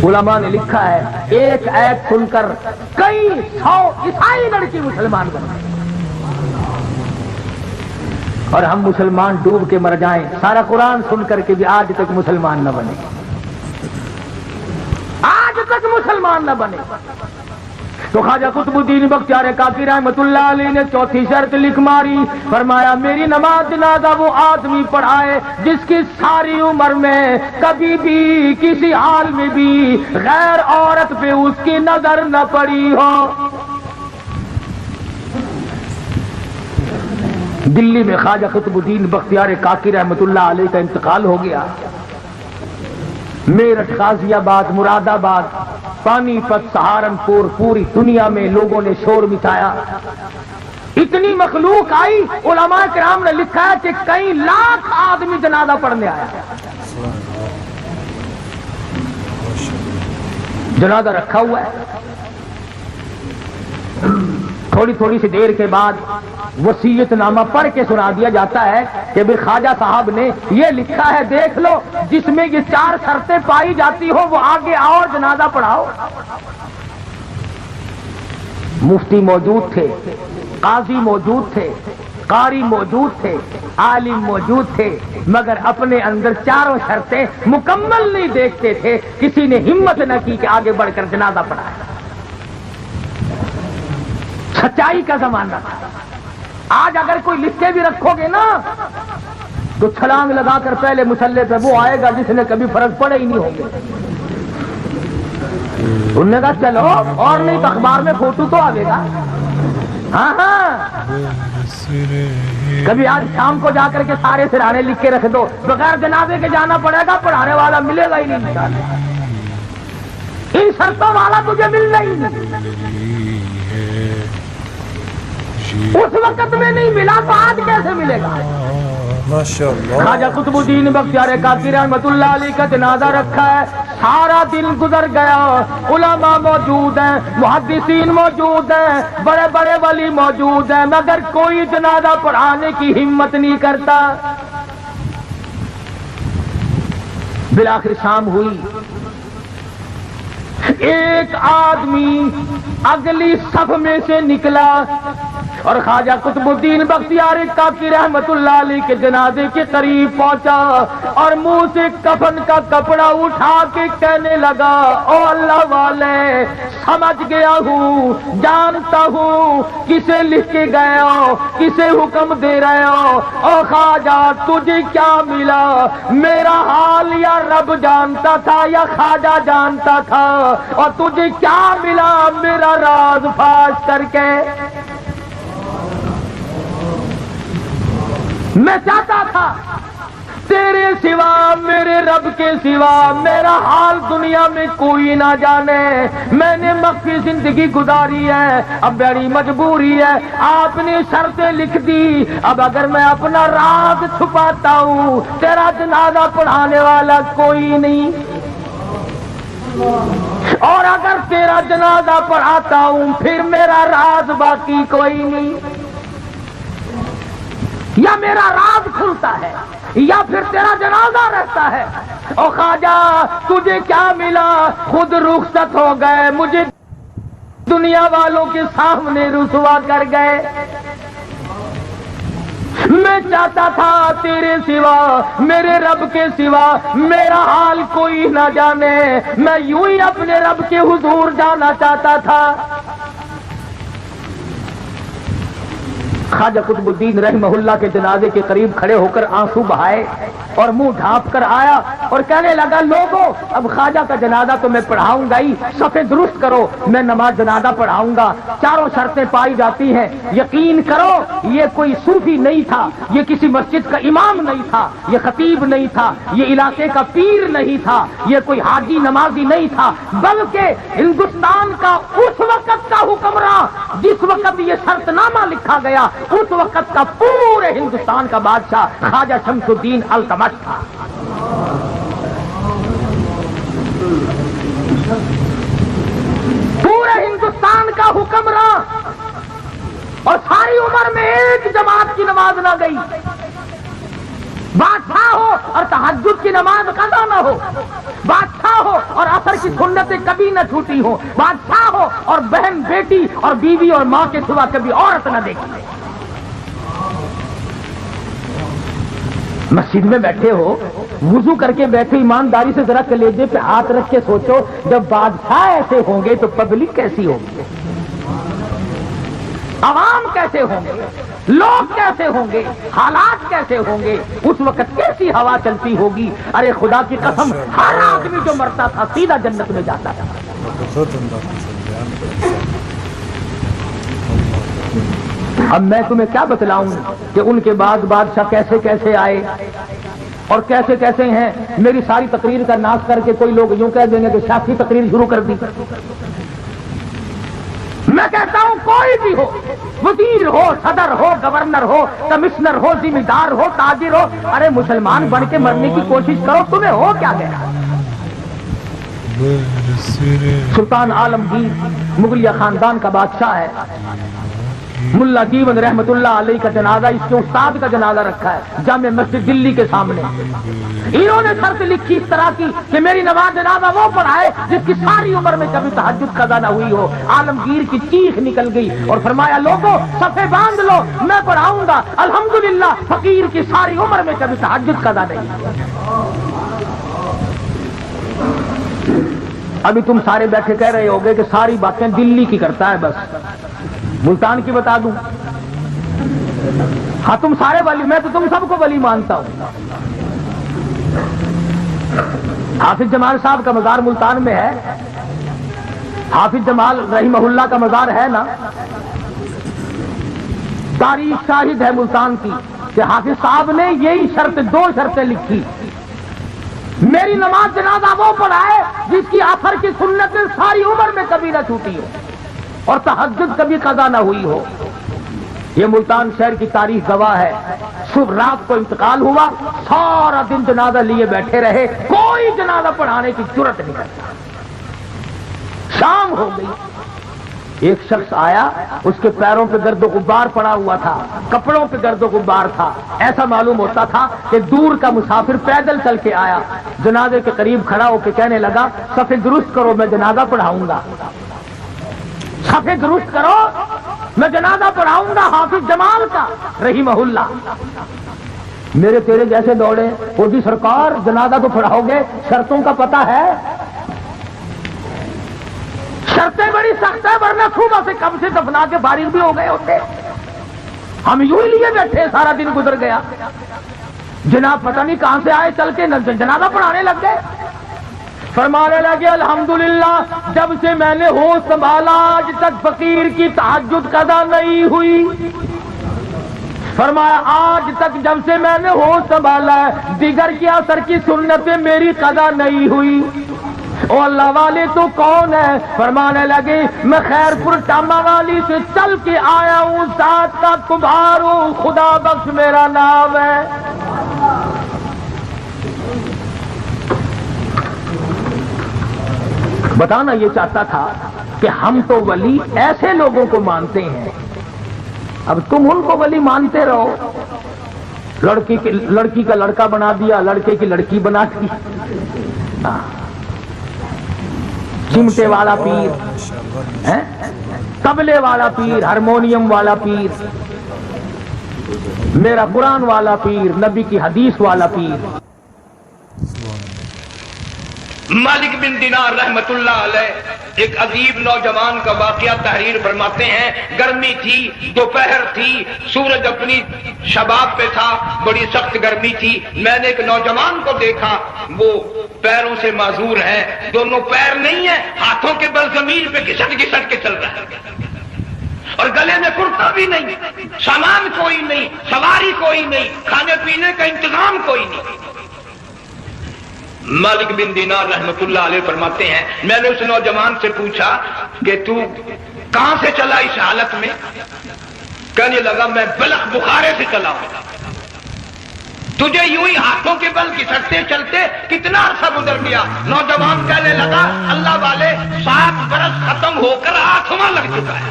علماء نے لکھا ہے، ایک آیت سن کر کئی سو عیسائی لڑکی مسلمان بن گئی، اور ہم مسلمان ڈوب کے مر جائیں، سارا قرآن سن کر کے بھی آج تک مسلمان نہ بنے، آج تک مسلمان نہ بنے۔ تو خواجہ قطب الدین بختیار کاکی رحمت اللہ علیہ نے چوتھی شرط لکھ ماری، فرمایا، میری نماز جنازہ وہ آدمی پڑھائے جس کی ساری عمر میں کبھی بھی کسی حال میں بھی غیر عورت پہ اس کی نظر نہ پڑی ہو۔ دلی میں خواجہ قطب الدین بختیار کاکی رحمت اللہ علیہ کا انتقال ہو گیا۔ میرٹھ، غازی آباد، مراد آباد، پانی پت، سہارنپور، پوری دنیا میں لوگوں نے شور مچایا، اتنی مخلوق آئی، علماء کرام نے لکھا ہے کہ کئی لاکھ آدمی جنازہ پڑھنے آیا۔ جنازہ رکھا ہوا ہے، تھوڑی تھوڑی سی دیر کے بعد وصیت نامہ پڑھ کے سنا دیا جاتا ہے کہ بھی خواجہ صاحب نے یہ لکھا ہے، دیکھ لو، جس میں یہ چار شرطیں پائی جاتی ہو وہ آگے آؤ اور جنازہ پڑھاؤ۔ مفتی موجود تھے، قاضی موجود تھے، قاری موجود تھے، عالم موجود تھے، مگر اپنے اندر چاروں شرطیں مکمل نہیں دیکھتے تھے، کسی نے ہمت نہ کی کہ آگے بڑھ کر جنازہ پڑھائے۔ سچائی کا زمانہ تھا۔ آج اگر کوئی لکھ کے بھی رکھو گے نا تو چھلانگ لگا کر پہلے مسلح پہ وہ آئے گا جس نے کبھی فرض پڑے ہی نہیں ہوں گے، انہوں نے کہا چلو اور نہیں تو اخبار میں فوٹو تو آئے گا. ہاں ہاں کبھی آج شام کو جا کر کے سارے سرانے لکھ کے رکھ دو, بغیر جنازے کے جانا پڑے گا, پڑھانے والا ملے گا ہی نہیں. ان شرطوں والا تجھے ملنا ہی نہیں. اس وقت میں نہیں ملا تو آج کیسے ملے گا؟ خواجہ قطب الدین بختیار کاکی رحمت اللہ علیہ کا جنازہ رکھا ہے. سارا دن گزر گیا, علماء موجود ہیں, محدثین موجود ہیں, بڑے بڑے ولی موجود ہیں, مگر کوئی جنازہ پڑھانے کی ہمت نہیں کرتا. بالآخر شام ہوئی, ایک آدمی اگلی صف میں سے نکلا اور خواجہ قطب الدین بختیار کاکی رحمت اللہ علیہ کے جنازے کے قریب پہنچا اور منہ سے کفن کا کپڑا اٹھا کے کہنے لگا, او اللہ والے, سمجھ گیا ہوں, جانتا ہوں کسے لکھ کے گئے ہو, کسے حکم دے رہے ہو. او خواجہ تجھے کیا ملا؟ میرا حال یا رب جانتا تھا یا خواجہ جانتا تھا, اور تجھے کیا ملا میرا راز فاش کر کے؟ میں چاہتا تھا تیرے سوا, میرے رب کے سوا میرا حال دنیا میں کوئی نہ جانے. میں نے مخفی زندگی گزاری ہے, اب بڑی مجبوری ہے, آپ نے شرطیں لکھ دی, اب اگر میں اپنا راز چھپاتا ہوں تیرا جنازہ پڑھانے والا کوئی نہیں, اور اگر تیرا جنازہ پڑھاتا ہوں پھر میرا راز باقی کوئی نہیں. یا میرا راز کھلتا ہے یا پھر تیرا جنازہ رہتا ہے. او خواجہ تجھے کیا ملا؟ خود رخصت ہو گئے, مجھے دنیا والوں کے سامنے رسوا کر گئے. میں چاہتا تھا تیرے سوا, میرے رب کے سوا میرا حال کوئی نہ جانے, میں یوں ہی اپنے رب کے حضور جانا چاہتا تھا. خواجہ قطب الدین رحمہ اللہ کے جنازے کے قریب کھڑے ہو کر آنسو بہائے اور منہ ڈھانپ کر آیا اور کہنے لگا, لوگوں اب خواجہ کا جنازہ تو میں پڑھاؤں گا ہی, صفیں درست کرو, میں نماز جنازہ پڑھاؤں گا. چاروں شرطیں پائی جاتی ہیں. یقین کرو یہ کوئی صوفی نہیں تھا, یہ کسی مسجد کا امام نہیں تھا, یہ خطیب نہیں تھا, یہ علاقے کا پیر نہیں تھا, یہ کوئی حاجی نمازی نہیں تھا, بلکہ ہندوستان کا اس وقت کا حکمراں, جس وقت یہ شرط نامہ لکھا گیا اس وقت کا پورے ہندوستان کا بادشاہ خواجہ شمس الدین التمش تھا. پورے ہندوستان کا حکمراں, اور ساری عمر میں ایک جماعت کی نماز نہ گئی. بادشاہ ہو اور تہجد کی نماز قضا نہ ہو, بادشاہ ہو اور عصر کی سنتیں کبھی نہ چھوٹی ہو, بادشاہ ہو اور بہن بیٹی اور بیوی اور ماں کے سوا کبھی عورت نہ دیکھی. مسجد میں بیٹھے ہو, وضو کر کے بیٹھے, ایمانداری سے ذرا کلیجے پہ ہاتھ رکھ کے سوچو, جب بادشاہ ایسے ہوں گے تو پبلک کیسی ہوگی, عوام کیسے ہوں گے, لوگ کیسے ہوں گے, حالات کیسے ہوں گے, اس وقت کیسی ہوا چلتی ہوگی. ارے خدا کی قسم, ہر آدمی جو مرتا تھا سیدھا جنت میں جاتا تھا. اب میں تمہیں کیا بتلاؤں کہ ان کے بعد بادشاہ کیسے کیسے آئے اور کیسے کیسے ہیں. میری ساری تقریر کا ناش کر کے کوئی لوگ یوں کہہ دیں گے کہ شاخی تقریر شروع کر دی. میں کہتا ہوں کوئی بھی ہو, وزیر ہو, صدر ہو, گورنر ہو, کمشنر ہو, ذمہ دار ہو, تاجر ہو, ارے مسلمان بن کے مرنے کی کوشش کرو, تمہیں ہو کیا گیا. سلطان عالمگیر مغلیہ خاندان کا بادشاہ ہے, ملا جیون رحمت اللہ علیہ کا جنازہ, اس کے استاد کا جنازہ رکھا ہے جامع مسجد دلی کے سامنے. انہوں نے شرط لکھی اس طرح کی کہ میری نماز جنازہ وہ پڑھائے جس کی ساری عمر میں کبھی تہجد قضا نہ ہوئی ہو. عالمگیر کی چیخ نکل گئی اور فرمایا, لوگوں صفیں باندھ لو, میں پڑھاؤں گا. الحمدللہ فقیر کی ساری عمر میں کبھی تہجد قضا نہیں. ابھی تم سارے بیٹھے کہہ رہے ہوگے کہ ساری باتیں دلی کی کرتا ہے, بس ملتان کی بتا دوں. ہاں تم سارے ولی, میں تو تم سب کو ولی مانتا ہوں. حافظ جمال صاحب کا مزار ملتان میں ہے, حافظ جمال رحمہ اللہ کا مزار ہے نا، تاریخ شاہد ہے ملتان کی کہ حافظ صاحب نے یہی دو شرطیں لکھی، میری نماز جنازہ وہ پڑھائے جس کی آخر کی سنت ساری عمر میں کبھی نہ چھوٹی ہو اور تہجد کبھی قضا نہ ہوئی ہو۔ یہ ملتان شہر کی تاریخ گواہ ہے۔ صبح رات کو انتقال ہوا، سارا دن جنازہ لیے بیٹھے رہے، کوئی جنازہ پڑھانے کی جرت نہیں کرتا۔ شام ہو گئی، ایک شخص آیا، اس کے پیروں پہ گرد و غبار پڑا ہوا تھا، کپڑوں پہ گرد و غبار تھا، ایسا معلوم ہوتا تھا کہ دور کا مسافر پیدل چل کے آیا۔ جنازے کے قریب کھڑا ہو کے کہنے لگا صفے درست کرو میں جنازہ پڑھاؤں گا، صفے درست کرو میں جنازہ پڑھاؤں گا حافظ جمال کا رحمہ اللہ۔ میرے تیرے جیسے دوڑے، وہ جی سرکار جنازہ تو پڑھاؤ گے، شرطوں کا پتہ ہے؟ شرطیں بڑی سخت ہے، ورنہ صبح سے کم سے دفنا کے فارغ بھی ہو گئے ہوتے، ہم یوں ہی لیے بیٹھے، سارا دن گزر گیا۔ جناب پتہ نہیں کہاں سے آئے چل کے جنازہ پڑھانے لگ گئے۔ فرمانے لگے الحمدللہ جب سے میں نے ہوش سنبھالا آج تک فقیر کی تہجد قضا نہیں ہوئی۔ فرمایا آج تک جب سے میں نے ہوش سنبھالا ہے دیگر کی اثر کی سنتیں میری قضا نہیں ہوئی۔ او اللہ والے تو کون ہے؟ فرمانے لگے میں خیر پور ٹامہ والی سے چل کے آیا ہوں، ذات کا کمبھار ہوں، خدا بخش میرا نام ہے۔ بتانا یہ چاہتا تھا کہ ہم تو ولی ایسے لوگوں کو مانتے ہیں، اب تم ان کو ولی مانتے رہو۔ لڑکی کا لڑکا بنا دیا، لڑکے کی لڑکی بنا دی، چمٹے والا پیر، طبلے والا پیر، ہارمونیم والا پیر، میرا قرآن والا پیر، نبی کی حدیث والا پیر۔ مالک بن دینار رحمت اللہ علیہ ایک عجیب نوجوان کا واقعہ تحریر فرماتے ہیں۔ گرمی تھی، دوپہر تھی، سورج اپنی شباب پہ تھا، بڑی سخت گرمی تھی۔ میں نے ایک نوجوان کو دیکھا، وہ پیروں سے معذور ہے، دونوں پیر نہیں ہیں، ہاتھوں کے بل زمین پہ گھسٹ گھسٹ کے چل رہا ہے، اور گلے میں کرتا بھی نہیں، سامان کوئی نہیں، سواری کوئی نہیں، کھانے پینے کا انتظام کوئی نہیں۔ مالک بن دینار رحمت اللہ علیہ فرماتے ہیں میں نے اس نوجوان سے پوچھا کہ تو کہاں سے چلا اس حالت میں؟ کہنے لگا میں بلخ بخارے سے چلا ہوں۔ تجھے یوں ہی ہاتھوں کے بل گھسٹتے چلتے کتنا عرصہ گزر گیا؟ نوجوان کہنے لگا اللہ والے 7 برس ختم ہو کر 8واں لگ چکا ہے۔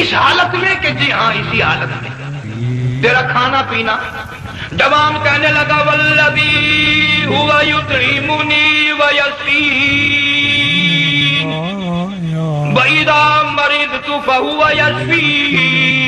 اس حالت میں کہ جی ہاں اسی حالت میں تیرا کھانا پینا۔ جوان کہنے لگا والذی ہوا یطعمنی ویسقین وَإِذَا مَرِضْتُ فَهُوَ یشفین۔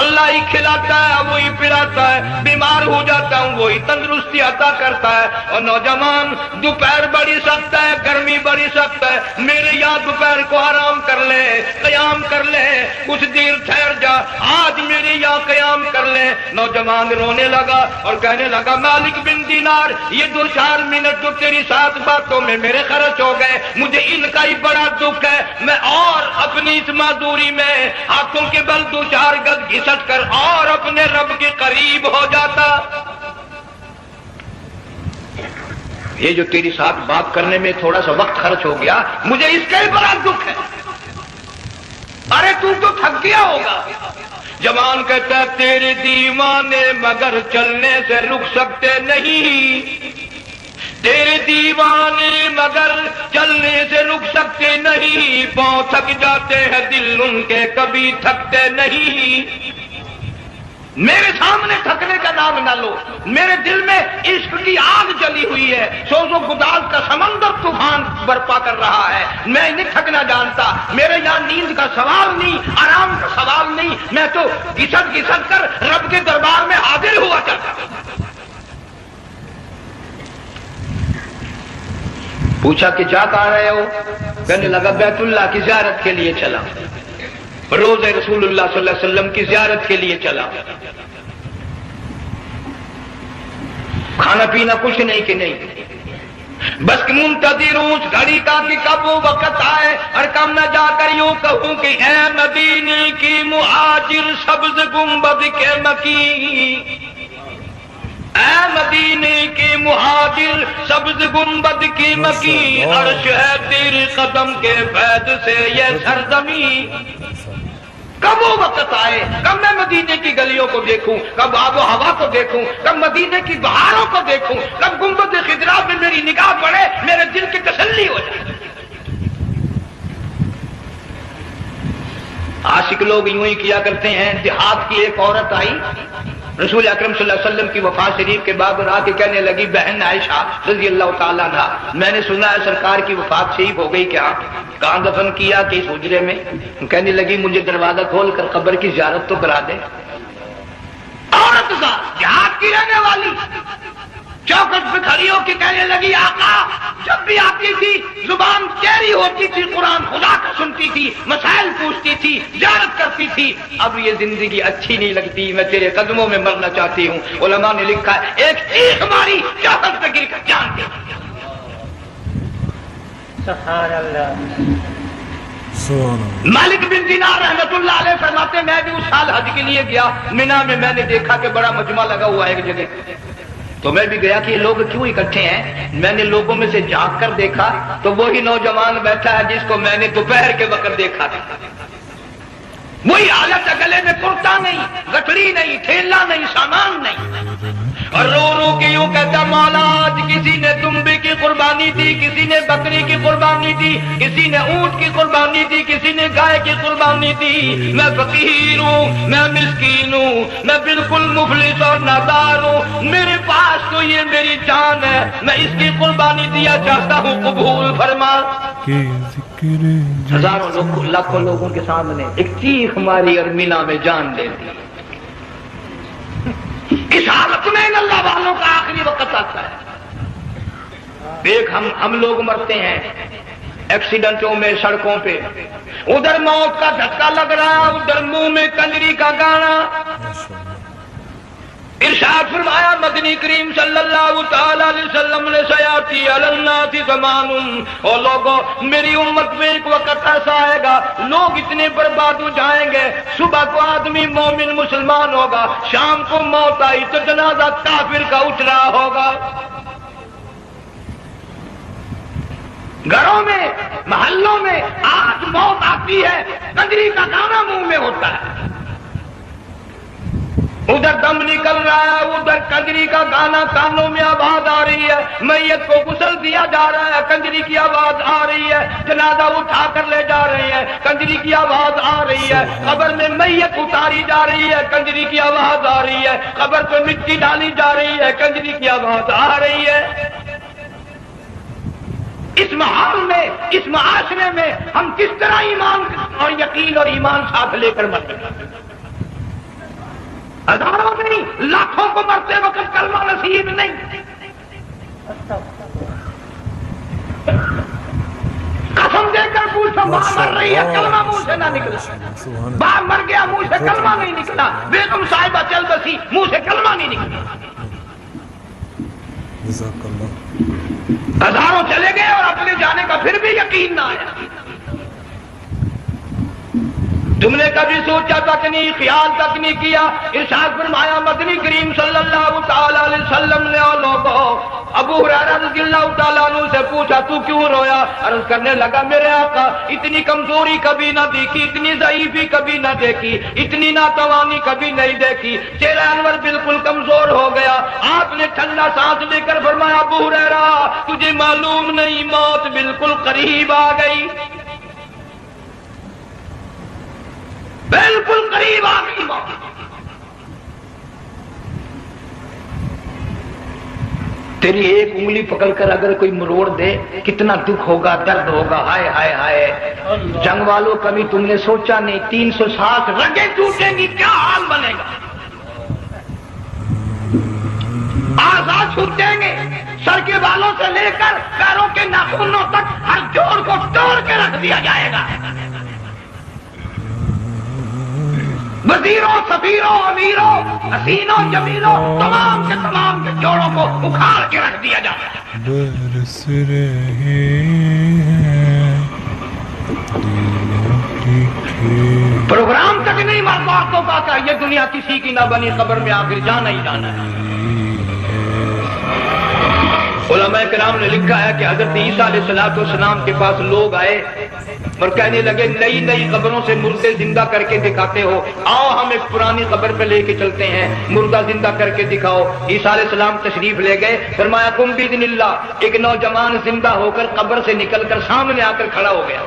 اللہ ہی کھلاتا ہے، وہی پلاتا ہے، بیمار ہو جاتا ہوں وہی تندرستی عطا کرتا ہے۔ اور نوجوان دوپہر بڑی سخت ہے، گرمی بڑی سخت ہے، میرے یہاں دوپہر کو آرام کر لے، قیام کر لے، کچھ دیر ٹھہر جا، آج میرے یہاں قیام کر لے۔ نوجوان رونے لگا اور کہنے لگا مالک بن دینار یہ 2-4 منٹ جو تیری ساتھ باتوں میں میرے خرچ ہو گئے، مجھے ان کا ہی بڑا دکھ ہے، میں اور اپنی اس معذوری میں ہاتھوں کے بل 2-4 گز گھسٹ کر اور اپنے رب کے قریب ہو جاتا۔ یہ جو تیری ساتھ بات کرنے میں تھوڑا سا وقت خرچ ہو گیا، مجھے اس کا ہی بڑا دکھ ہے۔ ارے تو تھک گیا ہوگا۔ جوان کہتا ہے تیرے دیوانے مگر چلنے سے رک سکتے نہیں، تیرے دیوانے مگر چلنے سے رک سکتے نہیں، پاؤں تھک جاتے ہیں دل ان کے کبھی تھکتے نہیں۔ میرے سامنے تھکنے کا نام نہ لو، میرے دل میں عشق کی آگ جلی ہوئی ہے، سوز و گداز کا سمندر طوفان برپا کر رہا ہے، میں نہیں تھکنا جانتا، میرے یہاں نیند کا سوال نہیں، آرام کا سوال نہیں، میں تو گھسٹ گھسٹ کر رب کے دربار میں حاضر ہوا کرتا ہوں۔ پوچھا کہ جا کہاں رہے ہو؟ کہنے لگا بیت اللہ کی زیارت کے لیے چلا، روز رسول اللہ صلی اللہ علیہ وسلم کی زیارت کے لیے چلا۔ کھانا پینا کچھ نہیں کہ نہیں، بس منتظر ہوں اس گھڑی کا کہ کب وہ وقت آئے اور کب نہ جا کر یوں کہوں کہ اے مدینے کی مہاجر سبز گنبد کے مکی، اے مدینے کے مہاجر سبز گنبد کی مکی، عرش ہے تیرے قدم کے فیض سے یہ سرزمین۔ کب وہ وقت آئے، کب میں مدینے کی گلیوں کو دیکھوں، کب آب و ہوا کو دیکھوں، کب مدینے کی بہاروں کو دیکھوں، کب گنبد خضرا میں میری نگاہ پڑے، میرے دل کی تسلی ہو جائے۔ عاشق لوگ یوں ہی کیا کرتے ہیں۔ دیہات کی ایک عورت آئی رسول اکرم صلی اللہ علیہ وسلم کی وفات شریف کے بعد اور آ کے کہنے لگی بہن عائشہ رضی اللہ تعالیٰ عنہا، میں نے سنا ہے سرکار کی وفات شریف ہو گئی، کیا کہاں دفن کیا کہ اس حجرے میں؟ کہنے لگی مجھے دروازہ کھول کر قبر کی زیارت تو کرا دے۔ عورت کا دیہات کی رہنے والی چوکٹ پہ کھڑی ہو کے کہنے لگی آقا جب بھی آتی تھی زبان چیری ہوتی تھی، قرآن خدا کا سنتی تھی، مسائل پوچھتی تھی، زیارت کرتی تھی، اب یہ زندگی اچھی نہیں لگتی، میں تیرے قدموں میں مرنا چاہتی ہوں۔ علماء نے لکھا ہے ایک چیخ ماری چوکٹ پہ گر کر جان دیا۔ سبحان اللہ۔ مالک بن دینار رحمت اللہ علیہ فرماتے ہیں میں بھی اس سال حج کے لیے گیا، مینا میں میں نے دیکھا کہ بڑا مجمع لگا ہوا ہے ایک جگہ، تو میں بھی گیا کہ یہ لوگ کیوں اکٹھے ہیں۔ میں نے لوگوں میں سے جھانک کر دیکھا تو وہی نوجوان بیٹھا ہے جس کو میں نے دوپہر کے وقت دیکھا تھا، وہی حالت ہے، گلے میں کرتا نہیں، گٹڑی نہیں، تھیلا نہیں، سامان نہیں، اور رو رو کے یوں کہتا مولا آج کسی نے دمبے کی قربانی دی، کسی نے بکری کی قربانی دی، کسی نے اونٹ کی قربانی دی، کسی نے گائے کی قربانی دی، میں فقیر ہوں، میں مسکین ہوں، میں بالکل مفلس اور نادار ہوں، میرے پاس تو یہ میری جان ہے، میں اس کی قربانی دیا چاہتا ہوں، قبول فرما۔ ہزاروں لوگ لاکھوں لوگوں کے سامنے ایک چیخ ماری اور مینا میں جان دے دی۔ اس حالت میں ان اللہ والوں کا آخری وقت آتا ہے۔ دیکھ ہم لوگ مرتے ہیں ایکسیڈنٹوں میں، سڑکوں پہ، ادھر موت کا دھکا لگ رہا، ادھر منہ میں کنجری کا گانا۔ ارشاد فرمایا مدنی کریم صلی اللہ تعالی علیہ وسلم نے سیاتی علی الناس زمان، اور لوگوں میری امت میں ایک وقت ایسا آئے گا لوگ اتنے برباد ہو جائیں گے، صبح کو آدمی مومن مسلمان ہوگا، شام کو موت آئی تو جنازہ کافر کا اٹھ رہا ہوگا۔ گھروں میں، محلوں میں آج موت آتی ہے، کنجری کا گانا منہ میں ہوتا ہے، ادھر دم نکل رہا ہے، ادھر کنجری کا گانا کانوں میں آواز آ رہی ہے، میت کو غسل دیا جا رہا ہے، کنجری کی آواز آ رہی ہے، جنازہ اٹھا کر لے جا رہے ہیں، کنجری کی آواز آ رہی ہے، قبر میں میت اتاری جا رہی ہے، کنجری کی آواز آ رہی ہے، قبر پہ مٹی ڈالی جا رہی ہے، کنجری کی آواز آ رہی ہے۔ اس ماحول میں، اس معاشرے میں ہم کس طرح ایمان اور یقین اور ایمان ساتھ لے کر مرتے ہیں؟ ہزاروں نہیں لاکھوں کو مرتے وقت کلمہ نصیب نہیں۔ قسم دے کر پوچھو ماں مر رہی ہے کلمہ منہ سے نہ نکلا، باپ مر گیا منہ سے کلمہ نہیں نکلا، بیگم صاحبہ چل بسی منہ سے کلمہ نہیں نکلا۔ ہزاروں چلے گئے اور اپنے جانے کا پھر بھی یقین نہ آیا۔ تم نے کبھی سوچا تک نہیں، خیال تک نہیں کیا۔ ارشاد فرمایا مدنی کریم صلی اللہ تعالی علیہ وسلم نے اور لوگوں ابو ہریرہ رضی اللہ تعالیٰ عنہ سے پوچھا تو کیوں رویا؟ عرض کرنے لگا میرے آقا اتنی کمزوری کبھی نہ دیکھی، اتنی ضعیفی کبھی نہ دیکھی، اتنی ناتوانی کبھی نہیں دیکھی، چہرہ انور بالکل کمزور ہو گیا۔ آپ نے ٹھنڈا سانس لے کر فرمایا ابو ہریرہ تجھے معلوم نہیں موت بالکل قریب آ گئی، بالکل قریب آ گئی موت۔ تیری ایک انگلی پکڑ کر اگر کوئی مروڑ دے کتنا دکھ ہوگا، درد ہوگا، ہائے ہائے ہائے۔ جنگ والوں کبھی تم نے سوچا نہیں 360 رگیں ٹوٹیں گی کیا حال بنے گا، آزاد چھوٹیں گے، سر کے بالوں سے لے کر پیروں کے ناخنوں تک ہر جوڑ کو توڑ کے رکھ دیا جائے گا۔ وزیروں، سفیروں، امیروں، حسینوں، جمیلوں، تمام کے تمام کے جوڑوں کو اکھاڑ کے رکھ دیا جاتا ہے۔ برس رہے ہیں پروگرام تک نہیں مرد عورتوں کا کہ یہ دنیا کسی کی نہ بنی، قبر میں آخر جانا ہی جانا ہے۔ علماء کرام نے لکھا ہے کہ حضرت عیسیٰ علیہ السلام کے پاس لوگ آئے اور کہنے لگے نئی نئی قبروں سے مردے زندہ کر کے دکھاتے ہو، آؤ ہم ایک پرانی قبر پہ لے کے چلتے ہیں، مردہ زندہ کر کے دکھاؤ۔ عیسیٰ علیہ السلام تشریف لے گئے، فرمایا قم بإذن اللہ۔ ایک نوجوان زندہ ہو کر قبر سے نکل کر سامنے آ کر کھڑا ہو گیا۔